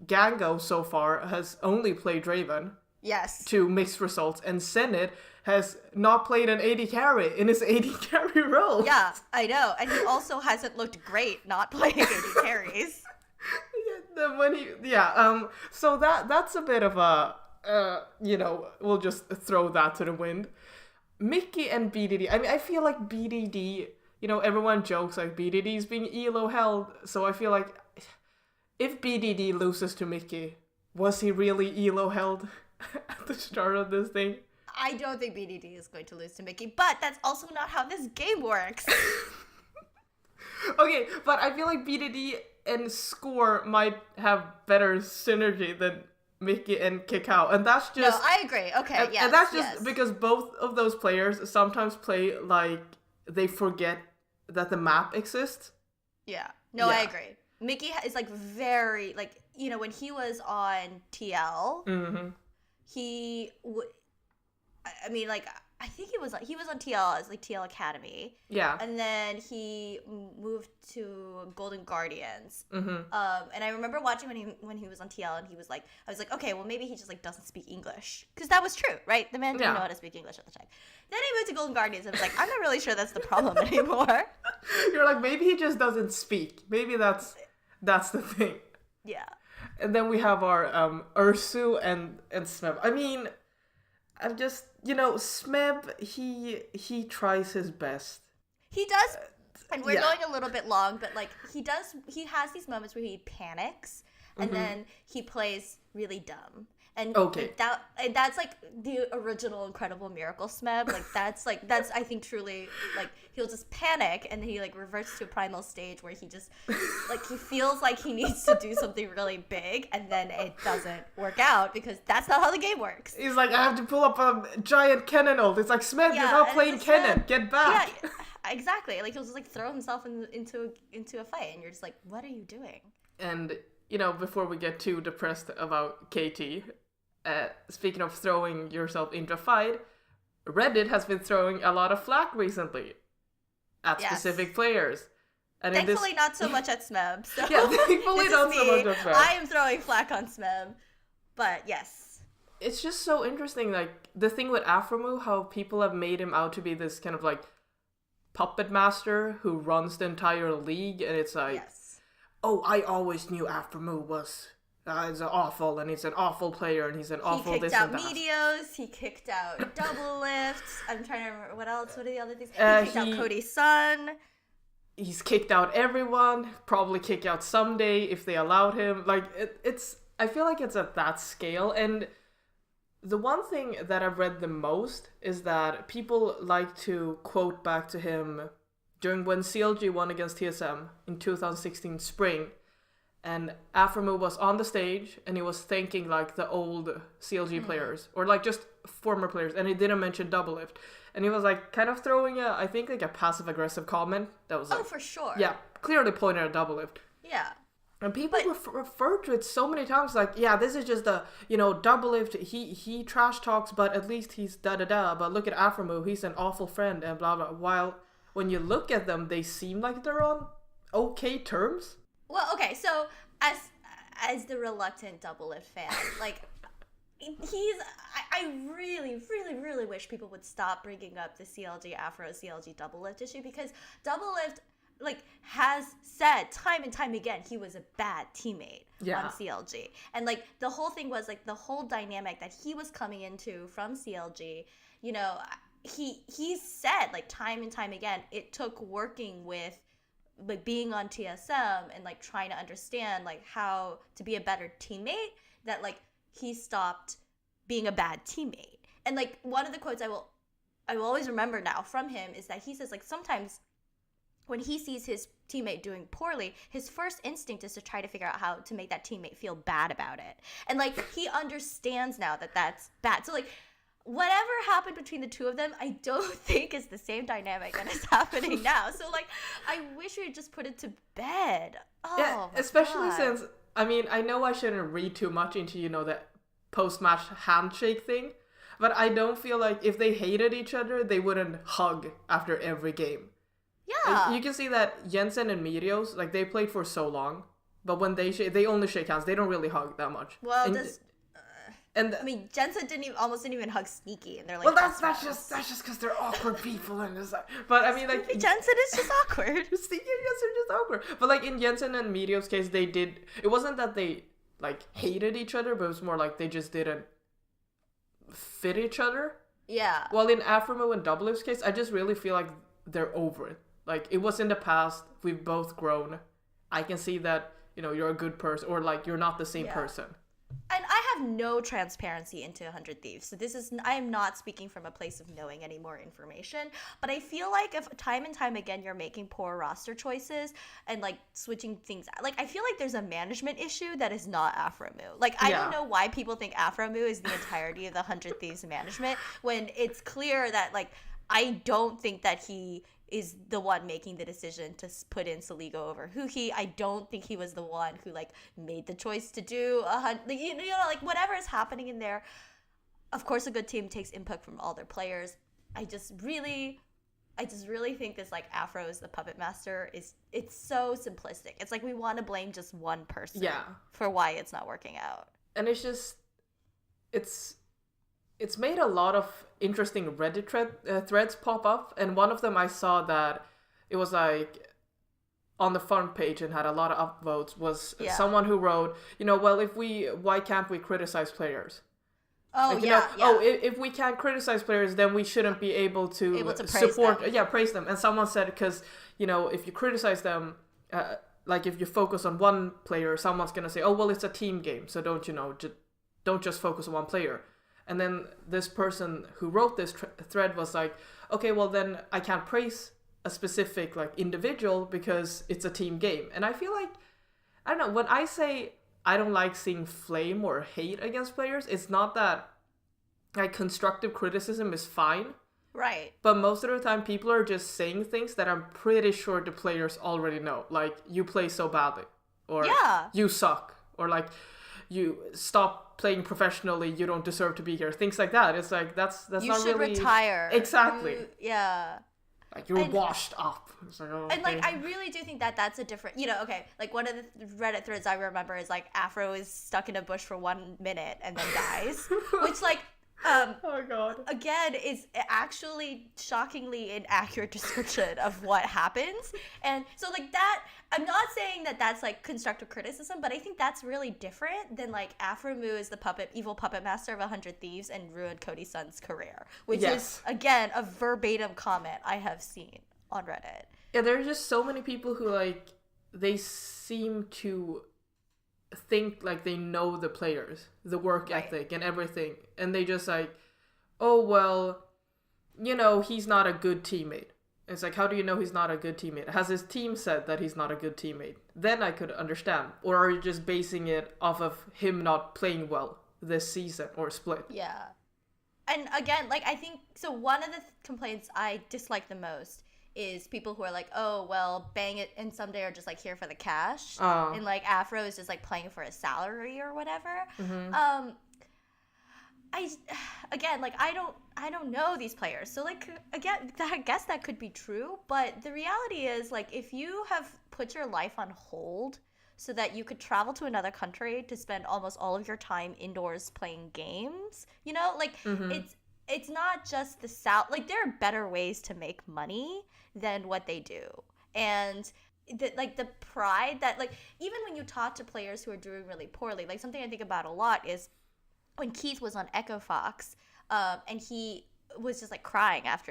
Gango so far has only played Draven. Yes. To mixed results, and Zenith has not played an AD carry in his AD carry role. Yeah, I know, and he also hasn't looked great not playing AD carries. So that's a bit of a we'll just throw that to the wind. Mickey and BDD. I mean, I feel like BDD. Everyone jokes like BDD is being elo held, so I feel like if BDD loses to Mickey, was he really elo held at the start of this thing? I don't think BDD is going to lose to Mickey, but that's also not how this game works. Okay, but I feel like BDD and Score might have better synergy than Mickey and Cacao, and that's just... No, I agree. Okay, and that's just because both of those players sometimes play like they forget that the map exists. Yeah. No, I agree. Mickey is like very, like, when he was on TL, he would... I mean, like, I think he was on TL as like TL Academy. Yeah. And then he moved to Golden Guardians. Mm-hmm. And I remember watching when he was on TL, and he was like, I was like, okay, well maybe he just like doesn't speak English, because that was true, right? The man didn't know how to speak English at the time. Then he moved to Golden Guardians, and I was like, I'm not really sure that's the problem anymore. You're like, maybe he just doesn't speak. Maybe that's the thing. Yeah. And then we have our Ursu and Smeb. I mean, I'm just, Smeb, he tries his best. He does, and we're going a little bit long, but like he has these moments where he panics, and then he plays really dumb. And that's like the original Incredible Miracle Smeb. Like that's I think truly, like, he'll just panic, and then he like reverts to a primal stage where he just like he feels like he needs to do something really big, and then it doesn't work out because that's not how the game works. He's like, I have to pull up a giant cannon ult. It's like, Smeb, you're not playing cannon. Get back. Yeah, exactly. Like he'll just like throw himself into a fight, and you're just like, what are you doing? And before we get too depressed about KT. Speaking of throwing yourself into a fight, Reddit has been throwing a lot of flack recently at specific players. And thankfully not so much at Smeb. So yeah, thankfully not so much at Smeb. I am throwing flack on Smeb, but yes. It's just so interesting, like, the thing with Afromu, how people have made him out to be this kind of, like, puppet master who runs the entire league, and it's like, oh, I always knew Afromu was... it's awful, and he's an awful player, and he's an awful this and that. He kicked out Meteos, he kicked out Doublelift, I'm trying to remember, what else? What are the other things? He kicked out Cody's son. He's kicked out everyone, probably kick out someday if they allowed him. Like, I feel like it's at that scale, and the one thing that I've read the most is that people like to quote back to him during when CLG won against TSM in 2016 spring. And Afromu was on the stage, and he was thanking, like, the old CLG players, or, like, just former players, and he didn't mention Doublelift. And he was, like, kind of throwing I think, like, a passive-aggressive comment that was, like... Oh, for sure. Yeah, clearly pointed at Doublelift. Yeah. And people refer to it so many times, like, yeah, this is just Doublelift, he trash talks, but at least he's da-da-da, but look at Afromu, he's an awful friend, and blah, blah. While, when you look at them, they seem like they're on okay terms. Well, okay, so as the reluctant Doublelift fan, like, I really, really, really wish people would stop bringing up the CLG Afro, CLG Doublelift issue, because Doublelift, like, has said time and time again he was a bad teammate on CLG. And, like, the whole thing was, like, the whole dynamic that he was coming into from CLG, he said, like, time and time again, it took working with, like, being on TSM and, like, trying to understand, like, how to be a better teammate, that, like, he stopped being a bad teammate. And, like, one of the quotes I will always remember now from him is that he says, like, sometimes when he sees his teammate doing poorly, his first instinct is to try to figure out how to make that teammate feel bad about it. And, like, he understands now that that's bad. So, like, whatever happened between the two of them, I don't think is the same dynamic that is happening now. So, like, I wish we had just put it to bed. Oh, yeah, especially since, I mean, I know I shouldn't read too much into, the post-match handshake thing, but I don't feel like if they hated each other, they wouldn't hug after every game. Yeah. Like, you can see that Jensen and Meteos, like, they played for so long, but when they only shake hands. They don't really hug that much. Well, I mean, Jensen almost didn't even hug Sneaky, and they're like, well, that's just because they're awkward people, and it's like, but I mean, like, Jensen is just awkward. Sneaky and Jensen are just awkward. But, like, in Jensen and Meteos' case, it wasn't that they, like, hated each other, but it was more like they just didn't fit each other. Yeah. Well, in Afromu and Doublelift's case, I just really feel like they're over it. Like, it was in the past, we've both grown. I can see that, you're a good person, or, like, you're not the same person. And I have no transparency into 100 Thieves, so I am not speaking from a place of knowing any more information, but I feel like if time and time again you're making poor roster choices and, like, switching things, like, I feel like there's a management issue that is not Afromu. Like, I don't know why people think Afromu is the entirety of the 100 Thieves management, when it's clear that, like, I don't think that he is the one making the decision to put in Saligo over Huhi. I don't think he was the one who, like, made the choice to do like, whatever is happening in there. Of course, a good team takes input from all their players. I just really think this like Afro is the puppet master it's so simplistic. It's like we want to blame just one person for why it's not working out. And it's just it's made a lot of interesting Reddit threads pop up, and one of them I saw that it was like on the front page and had a lot of upvotes was someone who wrote, well, why can't we criticize players? Oh, like, if we can't criticize players, then we shouldn't be able to praise support them. Praise them. And someone said, because if you criticize them, like if you focus on one player, someone's gonna say, oh well, it's a team game, so don't just focus on one player. And then this person who wrote this thread was like, okay, well then I can't praise a specific like individual because it's a team game. And I feel like, I don't know, when I say I don't like seeing flame or hate against players, it's not that like constructive criticism is fine. Right. But most of the time people are just saying things that I'm pretty sure the players already know. Like, you play so badly. Or you suck. Or like, you stop playing professionally, you don't deserve to be here. Things like that. It's like, that's not really... You should retire. Exactly. Like, you're washed up. It's like, oh, okay. And like, I really do think that that's a different, okay, like one of the Reddit threads I remember is like Afro is stuck in a bush for 1 minute and then dies, which like, oh my god, again is actually shockingly inaccurate description of what happens. And so like that, I'm not saying that that's like constructive criticism, but I think that's really different than like Afro Moo is the evil puppet master of 100 Thieves and ruined Cody Sun's career, which is again a verbatim comment I have seen on Reddit. Yeah, there are just so many people who like, they seem to think like they know the players, the work ethic and everything, and they just like, oh well, he's not a good teammate. It's like, how do you know he's not a good teammate? Has his team said that he's not a good teammate? Then I could understand. Or are you just basing it off of him not playing well this season or split? Yeah. And again, like, I think, so one of the complaints I dislike the most is people who are like, oh, well, Bang It and Someday are just like here for the cash. And like Afro is just like playing for a salary or whatever. Mm-hmm. I don't know these players. So like, again, I guess that could be true. But the reality is, like, if you have put your life on hold so that you could travel to another country to spend almost all of your time indoors playing games, like, mm-hmm. It's not just like, there are better ways to make money than what they do. And the pride that, like, even when you talk to players who are doing really poorly, like, something I think about a lot is when Keith was on Echo Fox, and he was just like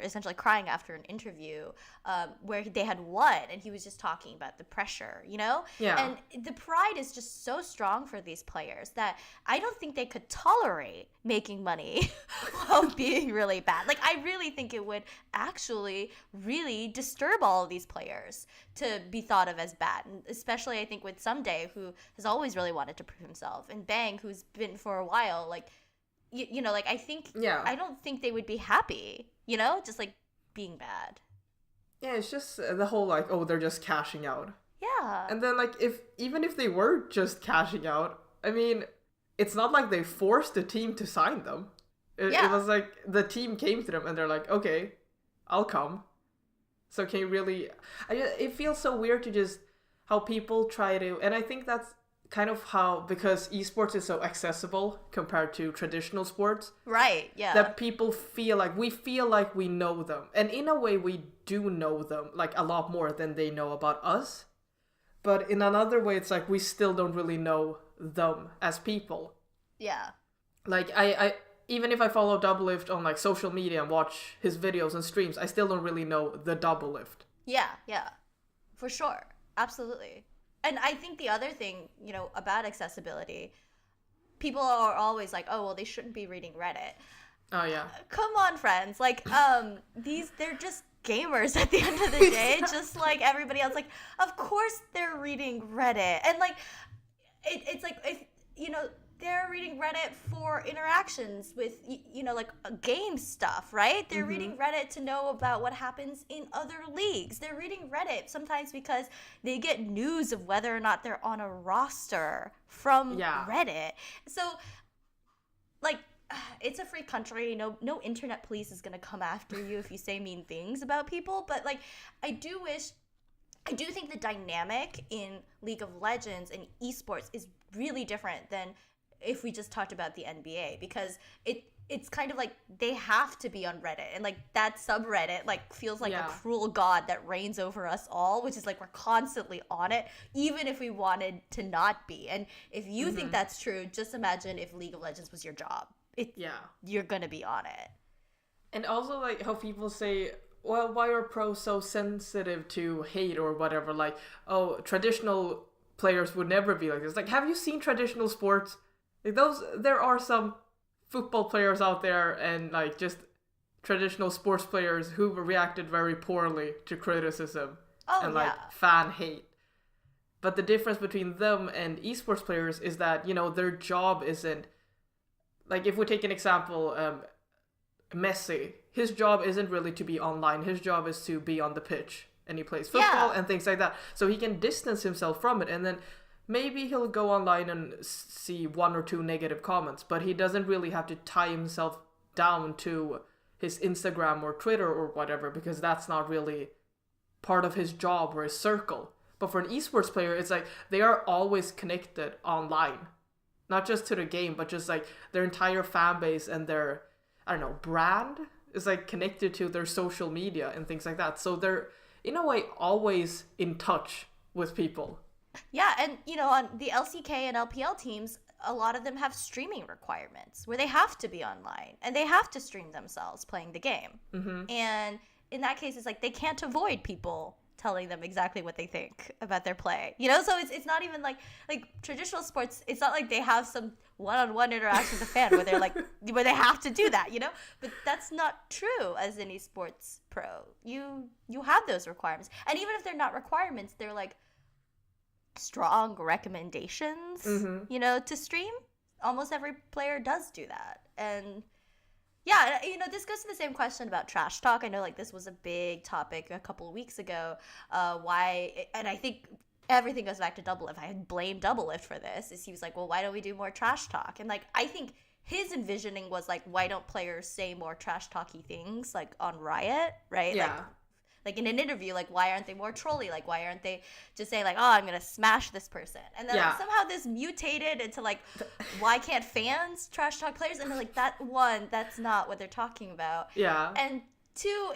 essentially crying after an interview where they had won, and he was just talking about the pressure, Yeah. And the pride is just so strong for these players that I don't think they could tolerate making money while being really bad. Like, I really think it would actually really disturb all of these players to be thought of as bad. And especially, I think, with Someday, who has always really wanted to prove himself, and Bang, who's been for a while, like, like, I think, I don't think they would be happy, just, like, being bad. Yeah, it's just the whole, like, oh, they're just cashing out. Yeah. And then, like, even if they were just cashing out, I mean, it's not like they forced the team to sign them. It was like, the team came to them and they're like, okay, I'll come. So can you really... it feels so weird to just... how people try to... And I think that's kind of how, because esports is so accessible compared to traditional sports, right? Yeah, that people feel like we know them, and in a way we do know them, like, a lot more than they know about us. But in another way, it's like we still don't really know them as people. Yeah, like I even if I follow Doublelift on like social media and watch his videos and streams, I still don't really know the Doublelift. Yeah, for sure, absolutely. And I think the other thing, about accessibility, people are always like, oh, well, they shouldn't be reading Reddit. Oh, yeah. Come on, friends. Like, they're just gamers at the end of the day, just like everybody else. Like, of course they're reading Reddit. And, like, it's like, if, they're reading Reddit for interactions with, like, game stuff, right? They're mm-hmm. reading Reddit to know about what happens in other leagues. They're reading Reddit sometimes because they get news of whether or not they're on a roster from Reddit. So, like, it's a free country. No internet police is gonna come after you if you say mean things about people. But like, I do think the dynamic in League of Legends and esports is really different than if we just talked about the NBA, because it's kind of like they have to be on Reddit, and like that subreddit like feels like a cruel god that reigns over us all, which is like we're constantly on it even if we wanted to not be. And if you think that's true, just imagine if League of Legends was your job. You're gonna be on it. And also like how people say, well, why are pros so sensitive to hate or whatever? Like, oh, traditional players would never be like this. Like, have you seen traditional sports? Like there are some football players out there and like just traditional sports players who reacted very poorly to criticism and like fan hate. But the difference between them and esports players is that, you know, their job isn't, like if we take an example, Messi, his job isn't really to be online. His job is to be on the pitch, and he plays football and things like that. So he can distance himself from it, and then maybe he'll go online and see one or two negative comments, but he doesn't really have to tie himself down to his Instagram or Twitter or whatever, because that's not really part of his job or his circle. But for an esports player, it's like they are always connected online. Not just to the game, but just like their entire fan base and their, I don't know, brand is like connected to their social media and things like that. So they're, in a way, always in touch with people. Yeah, and you know, on the LCK and LPL teams, a lot of them have streaming requirements where they have to be online and they have to stream themselves playing the game. And in that case, it's like they can't avoid people telling them exactly what they think about their play. You know, so it's not even like traditional sports. It's not like they have some one-on-one interaction with the fan where they're like where they have to do that. You know, but that's not true as an esports pro. You have those requirements, and even if they're not requirements, they're like strong recommendations, you know, to stream. Almost every player does do that. And yeah, you know, this goes to the same question about trash talk. I know like this was a big topic a couple of weeks ago. And I think everything goes back to Doublelift. I blame Doublelift for this. Is he was like, well, why don't we do more trash talk? And like, I think his envisioning was like, why don't players say more trash talky things like on Riot, right? Yeah. Like in an interview, like, why aren't they more trolly? Like, why aren't they just saying, like, oh, I'm going to smash this person? And then like, somehow this mutated into, like, why can't fans trash talk players? And they're like, that's not what they're talking about. Yeah. And two,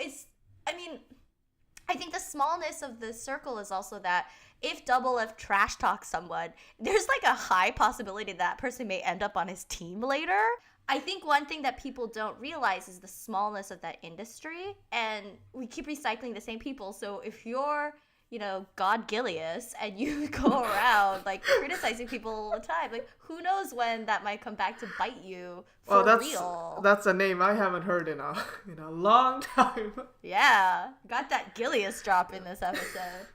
I think the smallness of the circle is also that if Doublelift trash talks someone, there's, like, a high possibility that person may end up on his team later. I think one thing that people don't realize is the smallness of that industry, and we keep recycling the same people. So if you're, you know, God Gilius and you go around like criticizing people all the time, like who knows when that might come back to bite you for real. That's a name I haven't heard in a long time. Yeah, got that Gilius drop in this episode.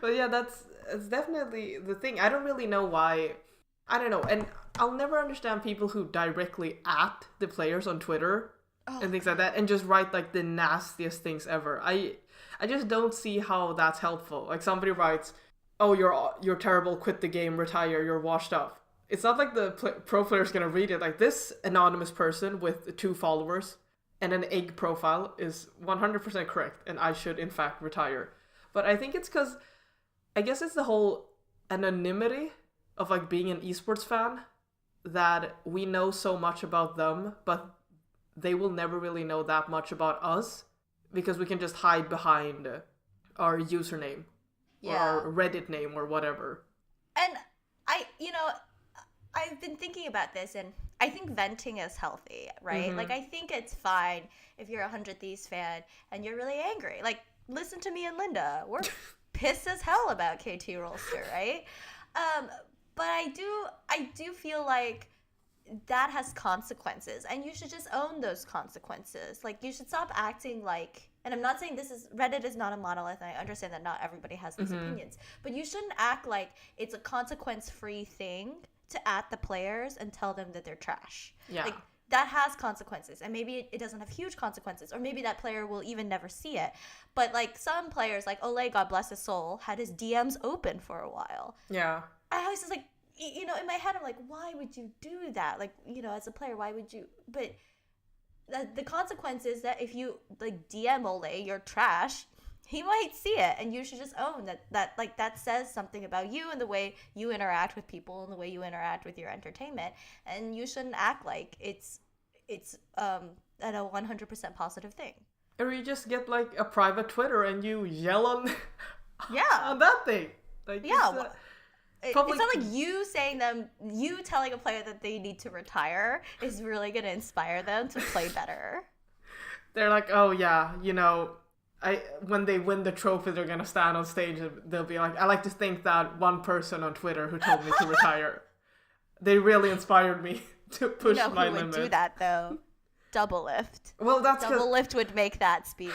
But yeah, that's definitely the thing. I don't really know why. I don't know, and I'll never understand people who directly at the players on Twitter and things like that and just write like the nastiest things ever. I just don't see how that's helpful. Like somebody writes, "Oh, you're terrible. Quit the game. Retire. You're washed up." It's not like the pro player's gonna read it. Like this anonymous person with 2 followers and an egg profile is 100% correct, and I should in fact retire. But I think it's because I guess it's the whole anonymity of like being an esports fan, that we know so much about them, but they will never really know that much about us because we can just hide behind our username or our Reddit name or whatever. And I've been thinking about this, and I think venting is healthy, right? Like, I think it's fine if you're a 100 Thieves fan and you're really angry. Like, listen to me and Linda. We're pissed as hell about KT Rolster, right? But I do feel like that has consequences, and you should just own those consequences. Like, you should stop acting like, and I'm not saying Reddit is not a monolith, and I understand that not everybody has these opinions, but you shouldn't act like it's a consequence-free thing to at the players and tell them that they're trash. Yeah. Like, that has consequences, and maybe it doesn't have huge consequences, or maybe that player will even never see it. But, like, some players, like Ole, God bless his soul, had his DMs open for a while. Yeah. I was just like, you know, in my head, I'm like, why would you do that? Like, you know, as a player, why would you? But the consequence is that if you like DM Ole, you're trash. He might see it, and you should just own that like that says something about you and the way you interact with people and the way you interact with your entertainment, and you shouldn't act like it's a 100% positive thing. Or you just get like a private Twitter and you yell on Yeah. on that thing. Like Yeah. It's public... not like you telling a player that they need to retire is really going to inspire them to play better. They're like, oh yeah, you know, when they win the trophy, they're gonna stand on stage and they'll be like, I like to think that one person on Twitter who told me to retire, they really inspired me to push my limit. Who would do that though? Doublelift. Well, that's Doublelift would make that speech.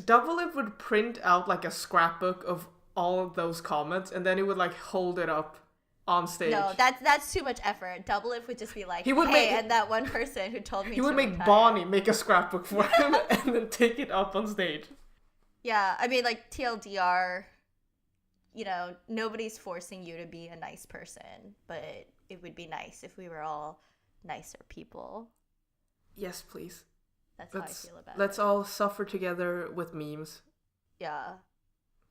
Doublelift would print out like a scrapbook of all of those comments, and then he would like hold it up on stage. No, that's too much effort. Doublelift would just be like, and that one person who told me he would make Bonnie make a scrapbook for him and then take it up on stage. Yeah, I mean, like, TLDR, you know, nobody's forcing you to be a nice person, but it would be nice if we were all nicer people. Yes, please. That's how I feel about it. Let's all suffer together with memes. Yeah.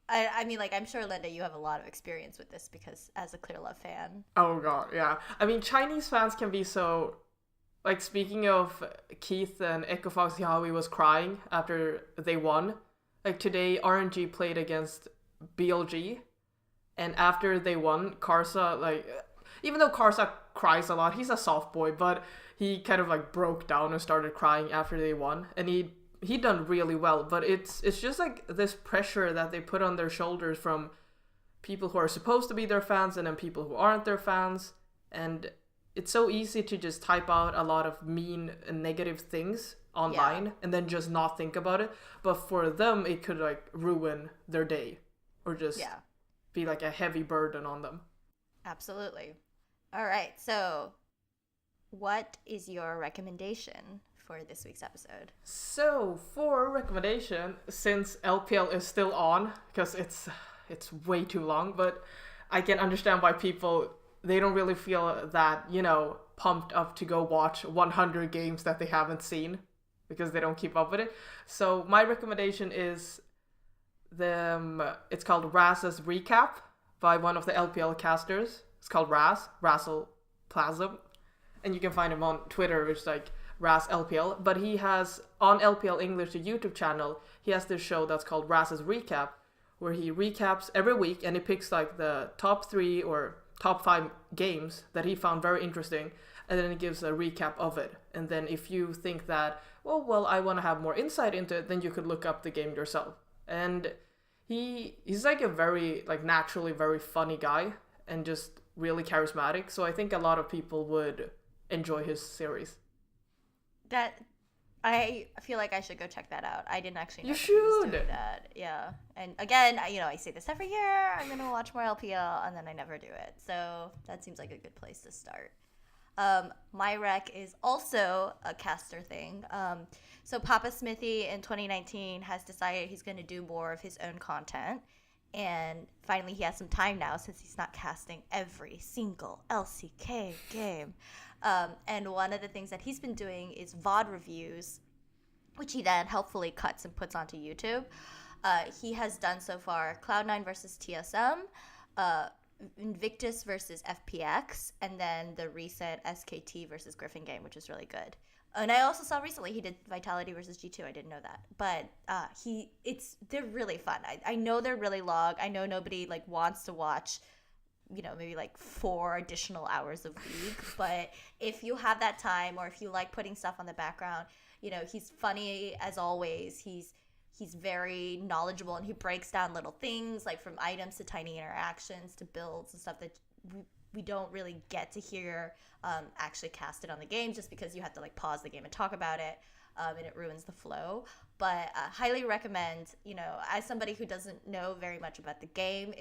I mean, like, I'm sure, Linda, you have a lot of experience with this because as a Clear Love fan. Oh, God, yeah. I mean, Chinese fans can be so... Like, speaking of Keith and Echo Fox Yahui was crying after they won. Like, today, RNG played against BLG. And after they won, Karsa, like... Even though Karsa cries a lot, he's a soft boy, but he kind of, like, broke down and started crying after they won. And he done really well, but it's just like this pressure that they put on their shoulders from people who are supposed to be their fans and then people who aren't their fans, and it's so easy to just type out a lot of mean and negative things online and then just not think about it, but for them it could like ruin their day or just be like a heavy burden on them. Absolutely. All right, so what is your recommendation for this week's episode? So, for recommendation, since LPL is still on, because it's way too long, but I can understand why people, they don't really feel that, you know, pumped up to go watch 100 games that they haven't seen, because they don't keep up with it. So, my recommendation is it's called Raz's Recap by one of the LPL casters. It's called Razzle Plasm, and you can find him on Twitter, which is like Raz LPL, but he has on LPL English, the YouTube channel, he has this show that's called Raz's Recap, where he recaps every week and he picks like the top 3 or top 5 games that he found very interesting, and then he gives a recap of it. And then if you think that, well, I want to have more insight into it, then you could look up the game yourself. And he's like a very like naturally very funny guy and just really charismatic, so I think a lot of people would enjoy his series. That I feel like I should go check that out. I didn't actually know you that should. He was doing that. Yeah. And again, I say this every year. I'm going to watch more LPL, and then I never do it. So that seems like a good place to start. My rec is also a caster thing. So Papa Smithy in 2019 has decided he's going to do more of his own content. And finally, he has some time now since he's not casting every single LCK game. And one of the things that he's been doing is VOD reviews, which he then helpfully cuts and puts onto YouTube. He has done so far Cloud9 versus TSM, Invictus versus FPX, and then the recent SKT versus Griffin game, which is really good. And I also saw recently he did Vitality versus G2. I didn't know that. But they're really fun. I know they're really long. I know nobody like wants to watch, maybe like 4 additional hours of League. But if you have that time, or if you like putting stuff on the background, he's funny as always. He's very knowledgeable, and he breaks down little things like from items to tiny interactions to builds and stuff that we don't really get to hear actually casted on the game, just because you have to like pause the game and talk about it, and it ruins the flow. But highly recommend, as somebody who doesn't know very much about the game,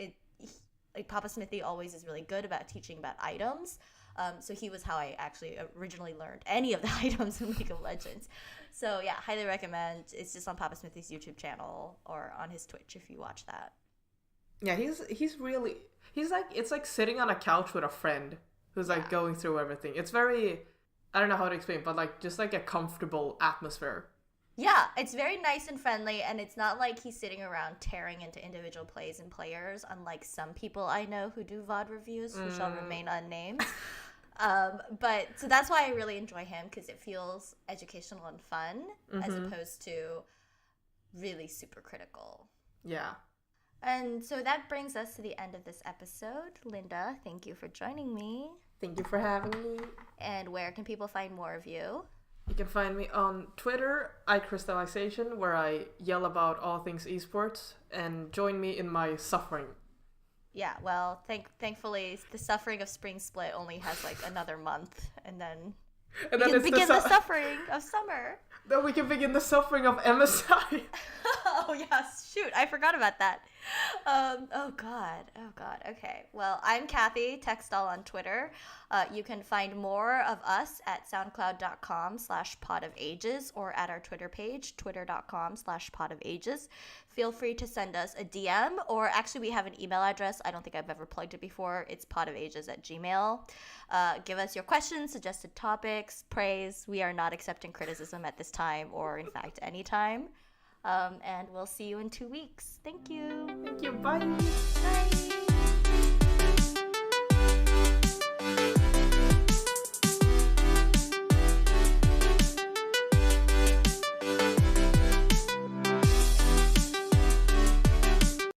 like Papa Smithy always is really good about teaching about items. So he was how I actually originally learned any of the items in League of Legends. So yeah, highly recommend. It's just on Papa Smithy's YouTube channel or on his Twitch if you watch that. Yeah, he's like, it's like sitting on a couch with a friend who's like going through everything. It's very, I don't know how to explain, but like just like a comfortable atmosphere. Yeah, it's very nice and friendly, and it's not like he's sitting around tearing into individual plays and players, unlike some people I know who do VOD reviews, who shall remain unnamed. But so that's why I really enjoy him, because it feels educational and fun, as opposed to really super critical. Yeah. And so that brings us to the end of this episode. Linda, thank you for joining me. Thank you for having me. And where can people find more of you? You can find me on Twitter, iCrystallization, where I yell about all things esports, and join me in my suffering. Yeah, well, thankfully, the suffering of Spring Split only has like another month, and then we can begin the suffering of summer. Then we can begin the suffering of MSI. Oh, yes, shoot, I forgot about that. Oh God. Okay, well, I'm Cathy, Textall on Twitter. You can find more of us at soundcloud.com/podofages or at our Twitter page, twitter.com/podofages. Feel free to send us a DM, or actually we have an email address. I don't think I've ever plugged it before. It's podofages@gmail. Give us your questions, suggested topics, praise. We are not accepting criticism at this time, or in fact, any time. And we'll see you in 2 weeks. Thank you. Thank you. Bye. Bye.